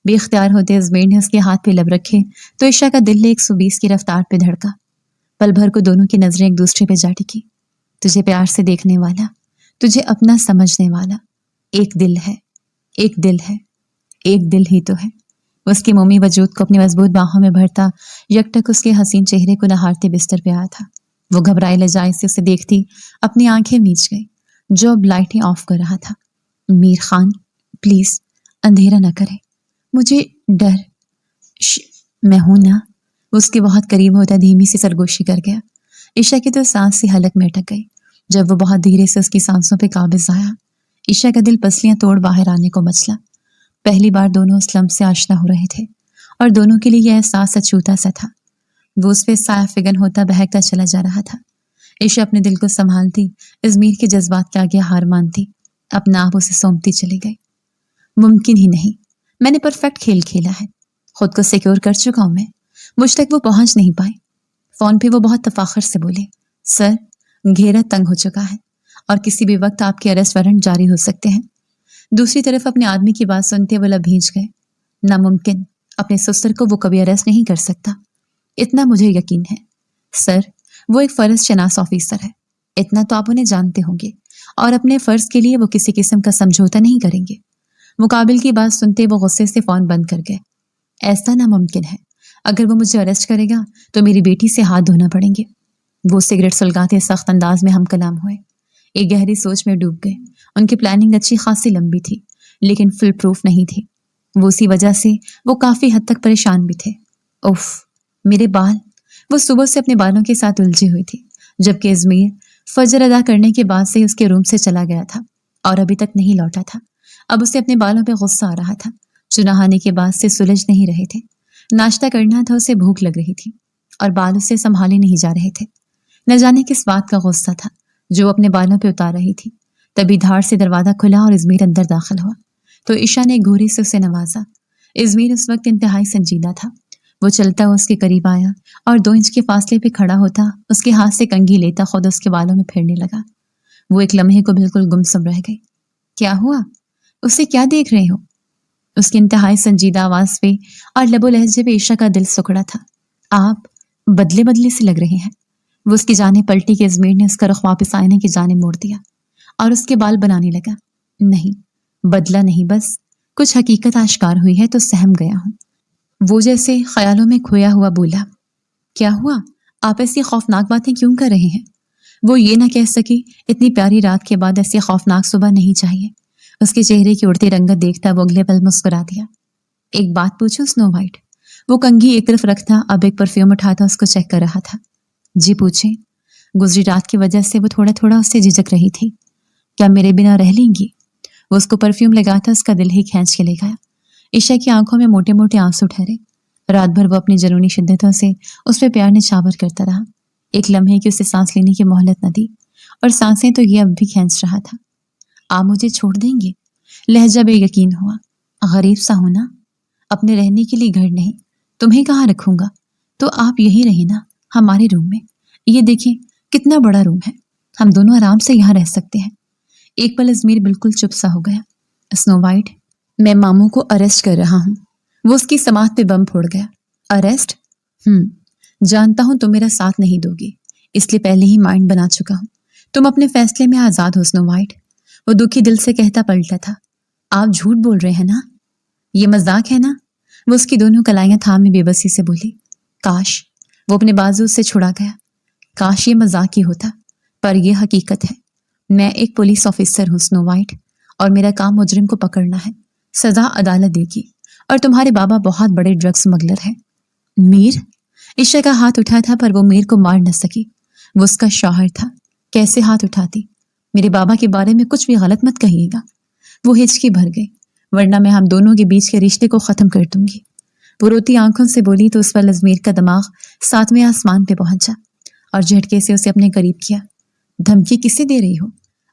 بے اختیار ہوتے ازمیر نے اس کے ہاتھ پہ لب رکھے تو عشا کا دل 120 کی رفتار پہ دھڑکا۔ پل بھر کو دونوں کی نظریں ایک دوسرے پہ جا ٹکی۔ تجھے پیار سے دیکھنے والا، تجھے اپنا سمجھنے والا ایک دل ہے، ایک دل ہے، ایک دل ہی تو ہے۔ وہ اس کے مومی وجود کو اپنی مضبوط باہوں میں بھرتا یکٹک اس کے حسین چہرے کو نہارتے بستر پہ آیا تھا۔ وہ گھبرائے لجائے سے اسے دیکھتی اپنی آنکھیں میچ گئی جو اب لائٹیں آف کر رہا تھا۔ میر خان پلیز اندھیرا نہ کرے، مجھے ڈر میں ہوں نا۔ وہ اس کے بہت قریب ہوتا دھیمی سی سرگوشی کر گیا۔ عشا کی تو سانس سی حلق میں اٹک گئی جب وہ بہت دھیرے سے اس کی سانسوں پہ قابض آیا۔ عشا کا دل پسلیاں توڑ باہر آنے کو مچلا۔ پہلی بار دونوں اس لمحے سے آشنا ہو رہے تھے اور دونوں کے لیے یہ احساس اچھوتا سا تھا۔ وہ اس پہ سایہ فگن ہوتا بہکتا چلا جا رہا تھا۔ عشا اپنے دل کو سنبھالتی ازمیر کے جذبات کے آگے ہار مانتی، اپنا آپ اسے سونپتی چلی گئی۔ ممکن ہی نہیں، میں نے پرفیکٹ کھیل کھیلا ہے، خود کو سیکیور کر چکا ہوں میں، مجھ تک وہ پہنچ نہیں پائے۔ فون پہ وہ بہت تفاخر سے بولے، سر گھیرا تنگ ہو چکا ہے اور کسی بھی وقت آپ کے اریسٹ وارنٹ جاری ہو سکتے ہیں۔ دوسری طرف اپنے آدمی کی بات سنتے وہ لب بھیج گئے۔ ناممکن، اپنے سسر کو وہ کبھی اریسٹ نہیں کر سکتا، اتنا مجھے یقین ہے۔ سر وہ ایک فرض شناس آفیسر ہے، اتنا تو آپ انہیں جانتے ہوں گے، اور اپنے فرض کے لیے وہ کسی قسم کا سمجھوتا نہیں کریں گے۔ مقابل کی بات سنتے وہ غصے سے فون بند کر گئے۔ ایسا ناممکن ہے، اگر وہ مجھے اریسٹ کرے گا تو میری بیٹی سے ہاتھ دھونا پڑیں گے۔ وہ سگریٹ سلگاتے سخت انداز میں ہم کلام ہوئے، ایک گہری سوچ میں ڈوب گئے۔ ان کی پلاننگ اچھی خاصی لمبی تھی لیکن فل پروف نہیں تھی۔ وہ اسی وجہ سے وہ کافی حد تک پریشان بھی تھے۔ اوف میرے بال! وہ صبح سے اپنے بالوں کے ساتھ الجھی ہوئی تھی جبکہ ازمیر فجر ادا کرنے کے بعد سے اس کے روم سے چلا گیا تھا اور ابھی تک نہیں لوٹا تھا۔ اب اسے اپنے بالوں پہ غصہ آ رہا تھا جو نہانے کے بعد سے سلجھ نہیں رہے تھے۔ ناشتہ کرنا تھا، اسے بھوک لگ رہی تھی اور بال اسے سنبھالے نہیں جا رہے تھے۔ نہ جانے کس بات کا غصہ تھا جو اپنے بالوں پہ اتار رہی تھی۔ تبھی دھاڑ سے دروازہ کھلا اور ازمیر اندر داخل ہوا تو عشا نے گھوری سے اسے نوازا۔ ازمیر اس وقت انتہائی سنجیدہ تھا۔ وہ چلتا ہوا اس کے قریب آیا اور 2 انچ کے فاصلے پہ کھڑا ہوتا اس کے ہاتھ سے کنگھی لیتا خود اس کے بالوں میں پھیرنے لگا۔ وہ ایک لمحے کو بالکل گمسم رہ گئی۔ کیا ہوا؟ اسے کیا دیکھ رہے ہو؟ اس کی انتہائی سنجیدہ آواز پہ اور لب و لہجے پہ عشا کا دل سکڑا تھا۔ آپ بدلے بدلے سے لگ رہے ہیں۔ وہ اس کی جانب پلٹی کے ازمیر نے اس کا رخ واپس آئینے کی جانب موڑ دیا اور اس کے بال بنانے لگا۔ نہیں بدلا نہیں، بس کچھ حقیقت آشکار ہوئی ہے تو سہم گیا ہوں۔ وہ جیسے خیالوں میں کھویا ہوا بولا۔ کیا ہوا؟ آپ ایسی خوفناک باتیں کیوں کر رہے ہیں؟ وہ یہ نہ کہہ سکی اتنی پیاری رات کے بعد ایسی خوفناک صبح نہیں چاہیے۔ اس کے چہرے کی اڑتی رنگت دیکھتا وہ اگلے پل مسکرا دیا۔ ایک بات پوچھوں سنو وائٹ؟ وہ کنگھی ایک طرف رکھتا اب ایک پرفیوم اٹھاتا اس کو چیک کر رہا تھا۔ جی پوچھیں۔ گزری رات کی وجہ سے وہ تھوڑا تھوڑا اس سے جھجک رہی تھی۔ کیا میرے بنا رہ لیں گی؟ وہ اس کو پرفیوم لگاتا اس کا دل ہی کھینچ کے لے گیا۔ عشا کی آنکھوں میں موٹے موٹے آنسو ٹھہرے۔ رات بھر وہ اپنی جنونی شدتوں سے اس پہ پیار نچھاور کرتا رہا۔ ایک لمحے کی اسے سانس لینے کی مہلت نہ دی اور سانسیں تو یہ اب بھی کھینچ رہا تھا۔ آپ مجھے چھوڑ دیں گے؟ لہجہ بے یقین ہوا۔ غریب سا ہونا، اپنے رہنے کے لیے گھر نہیں، تمہیں کہاں رکھوں گا؟ تو آپ یہی رہے نا ہمارے روم میں؟ یہ دیکھیں کتنا بڑا روم ہے، ہم دونوں آرام سے یہاں رہ سکتے ہیں۔ ایک پل ازمیر بالکل چپ سا ہو گیا۔ سنو وائٹ میں ماموں کو اریسٹ کر رہا ہوں۔ وہ اس کی سماعت پہ بم پھوڑ گیا۔ اریسٹ؟ جانتا ہوں تم میرا ساتھ نہیں دو گی، اس لیے پہلے ہی مائنڈ بنا چکا ہوں۔ تم اپنے فیصلے میں آزاد ہو سنو وائٹ۔ وہ دکھی دل سے کہتا پلٹا تھا۔ آپ جھوٹ بول رہے ہیں نا؟ یہ مذاق ہے نا؟ وہ اس کی دونوں کلائیاں تھامے بے بسی سے بولی۔ کاش وہ اپنے بازو سے چھڑا گیا، کاش یہ مذاق ہی ہوتا، پر یہ حقیقت ہے۔ میں ایک پولیس آفیسر ہوں سنو وائٹ، اور میرا کام مجرم کو پکڑنا ہے، سزا عدالت دے گی، اور تمہارے بابا بہت بڑے ڈرگ سمگلر ہیں۔ میر؟ عشا کا ہاتھ اٹھا تھا پر وہ میر کو مار نہ سکی، وہ اس کا شوہر تھا، کیسے ہاتھ اٹھاتی؟ میرے بابا کے بارے میں کچھ بھی غلط مت کہیے گا۔ وہ ہچکی بھر گئی، ورنہ میں ہم دونوں کے بیچ کے رشتے کو ختم کر دوں گی۔ وہ روتی آنکھوں سے بولی تو اس پر ازمیر کا دماغ 7ویں آسمان پہ پہنچا اور جھٹکے سے اسے اپنے قریب کیا۔ دھمکی کسے دے رہی ہو؟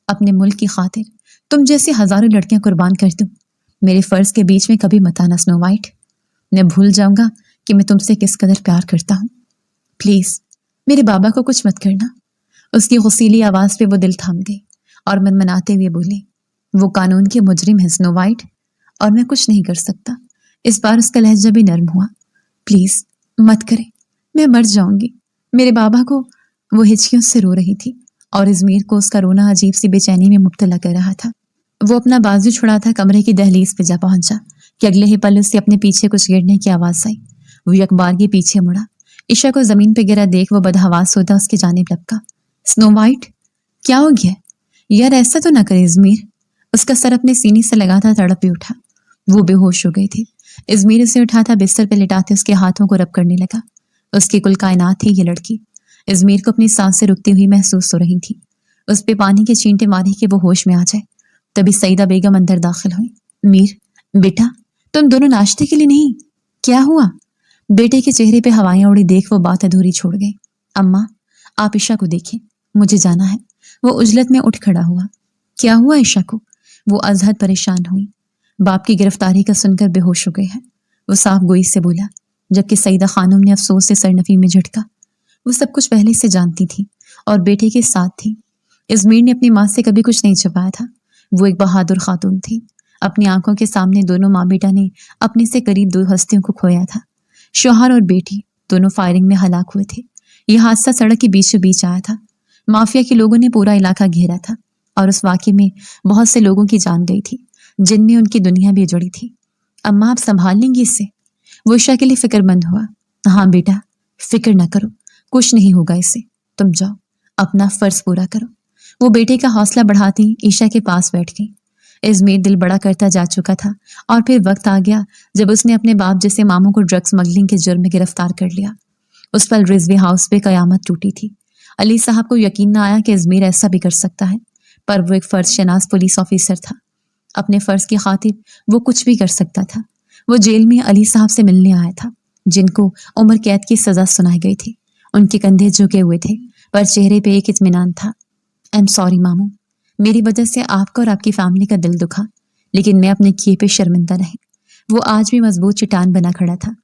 اپنے ملک کی خاطر تم جیسے ہزاروں لڑکیاں قربان کر دوں، मेरे फर्ज के बीच में कभी मत आना स्नो वाइट। मैं भूल जाऊंगा कि मैं तुमसे किस कदर प्यार करता हूँ। प्लीज मेरे बाबा को कुछ मत करना। उसकी गुस्सीली आवाज पे वो दिल थाम गई और मनमनाते हुए बोली, वो कानून के मुजरिम है स्नो वाइट, और मैं कुछ नहीं कर सकता। इस बार उसका लहजा भी नर्म हुआ। प्लीज मत करे, मैं मर जाऊंगी। मेरे बाबा को। वो हिचकियों से रो रही थी और इजमीर को उसका रोना अजीब सी बेचैनी में मुब्तला कर रहा था। वो अपना बाजू छुड़ाता कमरे की दहलीज पे जा पहुंचा कि अगले ही पल उससे अपने पीछे कुछ गिरने की आवाज आई। वो यकबारगी पीछे मुड़ा। ईशा को जमीन पे गिरा देख वो बदहवास होता उसकी जानिब लपका। स्नो वाइट, क्या हो गया? यार ऐसा तो ना करे इजमीर। उसका सर अपने सीने से लगाता तड़प भी उठा। वो बेहोश हो गई थी। इजमीर उसे उठाता बिस्तर पे लिटाते उसके हाथों को रब करने लगा। उसकी कुल कायनात थी ये लड़की। इजमीर को अपनी सांसें रुकती हुई महसूस हो रही थी। उस पे पानी के छींटे मारी कि वो होश में आ जाए। तभी सईदा बेगम अंदर दाखिल हुई। मीर, बेटा, तुम दोनों नाश्ते के लिए नहीं? क्या हुआ? बेटे के चेहरे पे हवाएं उड़ी देख वो बात अधूरी छोड़ गई। अम्मा, आप ईशा को देखें, मुझे जाना है। वो उजलत में उठ खड़ा हुआ। क्या हुआ ईशा को? वो अजहद परेशान हुई। बाप की गिरफ्तारी का सुनकर बेहोश हो गए हैं, वो साफ गोई से बोला, जबकि सईदा खानम ने अफसोस से सरनफी में झटका। वो सब कुछ पहले से जानती थी और बेटे के साथ थी। इजमीर ने अपनी माँ से कभी कुछ नहीं छुपाया था। वो एक बहादुर खातून थी। अपनी आंखों के सामने दोनों माँ बेटा ने अपने से करीब दो हस्तियों को खोया था। शौहर और बेटी दोनों फायरिंग में हलाक हुए थे। यह हादसा सड़क के बीचों बीच आया था। माफिया के लोगों ने पूरा इलाका घेरा था और उस वाक़े में बहुत से लोगों की जान गई थी, जिनमें उनकी दुनिया भी जुड़ी थी। अम्मा, आप संभाल लेंगी इससे? वो ईशा के लिए फिक्रमंद हुआ। हाँ बेटा, फिक्र ना करो, कुछ नहीं होगा इससे। तुम जाओ, अपना फर्ज पूरा करो। वो बेटे का हौसला बढ़ाती ईशा के पास बैठ गई। इजमीर दिल बड़ा करता जा चुका था और फिर वक्त आ गया जब उसने अपने बाप जैसे मामू को ड्रग्स स्मगलिंग के जुर्म में गिरफ्तार कर लिया। उस पल रिजवी हाउस पे कयामत टूटी थी। अली साहब को यकीन न आया कि इजमीर ऐसा भी कर सकता है, पर वो एक फर्ज शनास पुलिस ऑफिसर था। अपने फर्ज की खातिर वो कुछ भी कर सकता था। वो जेल में अली साहब से मिलने आया था, जिनको उम्र कैद की सजा सुनाई गई थी। उनके कंधे झुके हुए थे, पर चेहरे पे एक इत्मीनान था। आई एम सॉरी मामू, मेरी वजह से आपका और आपकी फैमिली का दिल दुखा, लेकिन मैं अपने किए पे शर्मिंदा नहीं। वो आज भी मजबूत चट्टान बना खड़ा था।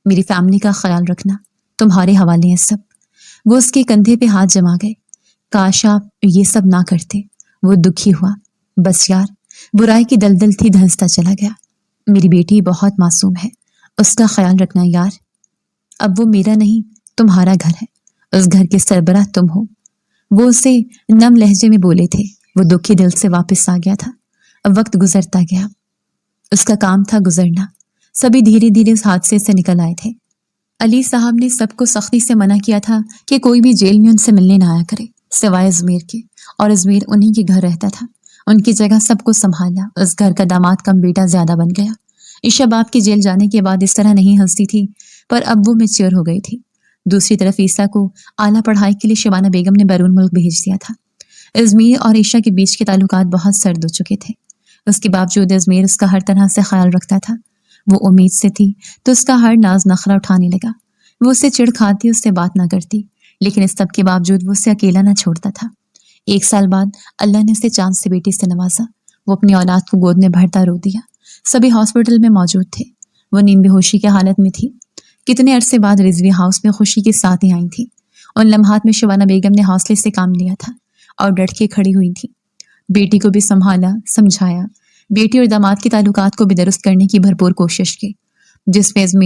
मेरी फैमिली का ख्याल रखना, तुम्हारे हवाले है सब। वो उसके कंधे पे हाथ जमा गए। काश आप ये सब ना करते। वो दुखी हुआ। बस यार, बुराई की दलदल थी, धंसता चला गया। मेरी बेटी बहुत मासूम है, उसका ख्याल रखना यार। अब वो मेरा नहीं, तुम्हारा घर है। उस घर के सरबराह तुम हो। वो उसे नम लहजे में बोले थे। वो दुखी दिल से वापस आ गया था। अब वक्त गुजरता गया। उसका काम था गुजरना। सभी धीरे धीरे उस हादसे से निकल आए थे। अली साहब ने सबको सख्ती से मना किया था कि कोई भी जेल में उनसे मिलने ना आया करे, सिवाय इजमीर के, और इजमीर उन्हीं के घर रहता था। उनकी जगह सबको संभाला। उस घर का दामाद कम बेटा ज्यादा बन गया। ईशा बाप के जेल जाने के बाद इस तरह नहीं हंसती थी, पर अब वो मैच्योर हो गई थी। दूसरी तरफ ईसा को आला पढ़ाई के लिए शिबाना बेगम ने बैरून मुल्क भेज दिया था। इजमीर और ईशा के बीच के ताल्लुकात बहुत सर्द हो चुके थे। उसके बावजूद इजमीर उसका हर तरह से ख्याल रखता था। वो उम्मीद से थी तो उसका हर नाज नखरा उठाने लगा। वो उससे चिढ़ खाती, उससे बात ना करती, लेकिन इस सब के बावजूद वो उससे अकेला ना छोड़ता था। 1 साल बाद अल्लाह ने उसे चांद से बेटी से नवाजा। वो अपनी औलाद को गोद में भरता रो दिया। सभी हॉस्पिटल में मौजूद थे। वो नीम बेहोशी की हालत में थी। कितने अरसे बाद रिजवी हाउस में खुशी के साथ ही आई थी। उन लम्हात में शिबाना बेगम ने हौसले से काम लिया था और डट के खड़ी हुई थी। बेटी को भी संभाला, समझाया। बेटी और दामाद के ताल्लुकात को भी दुरुस्त करने की भरपूर कोशिश की, जिसमें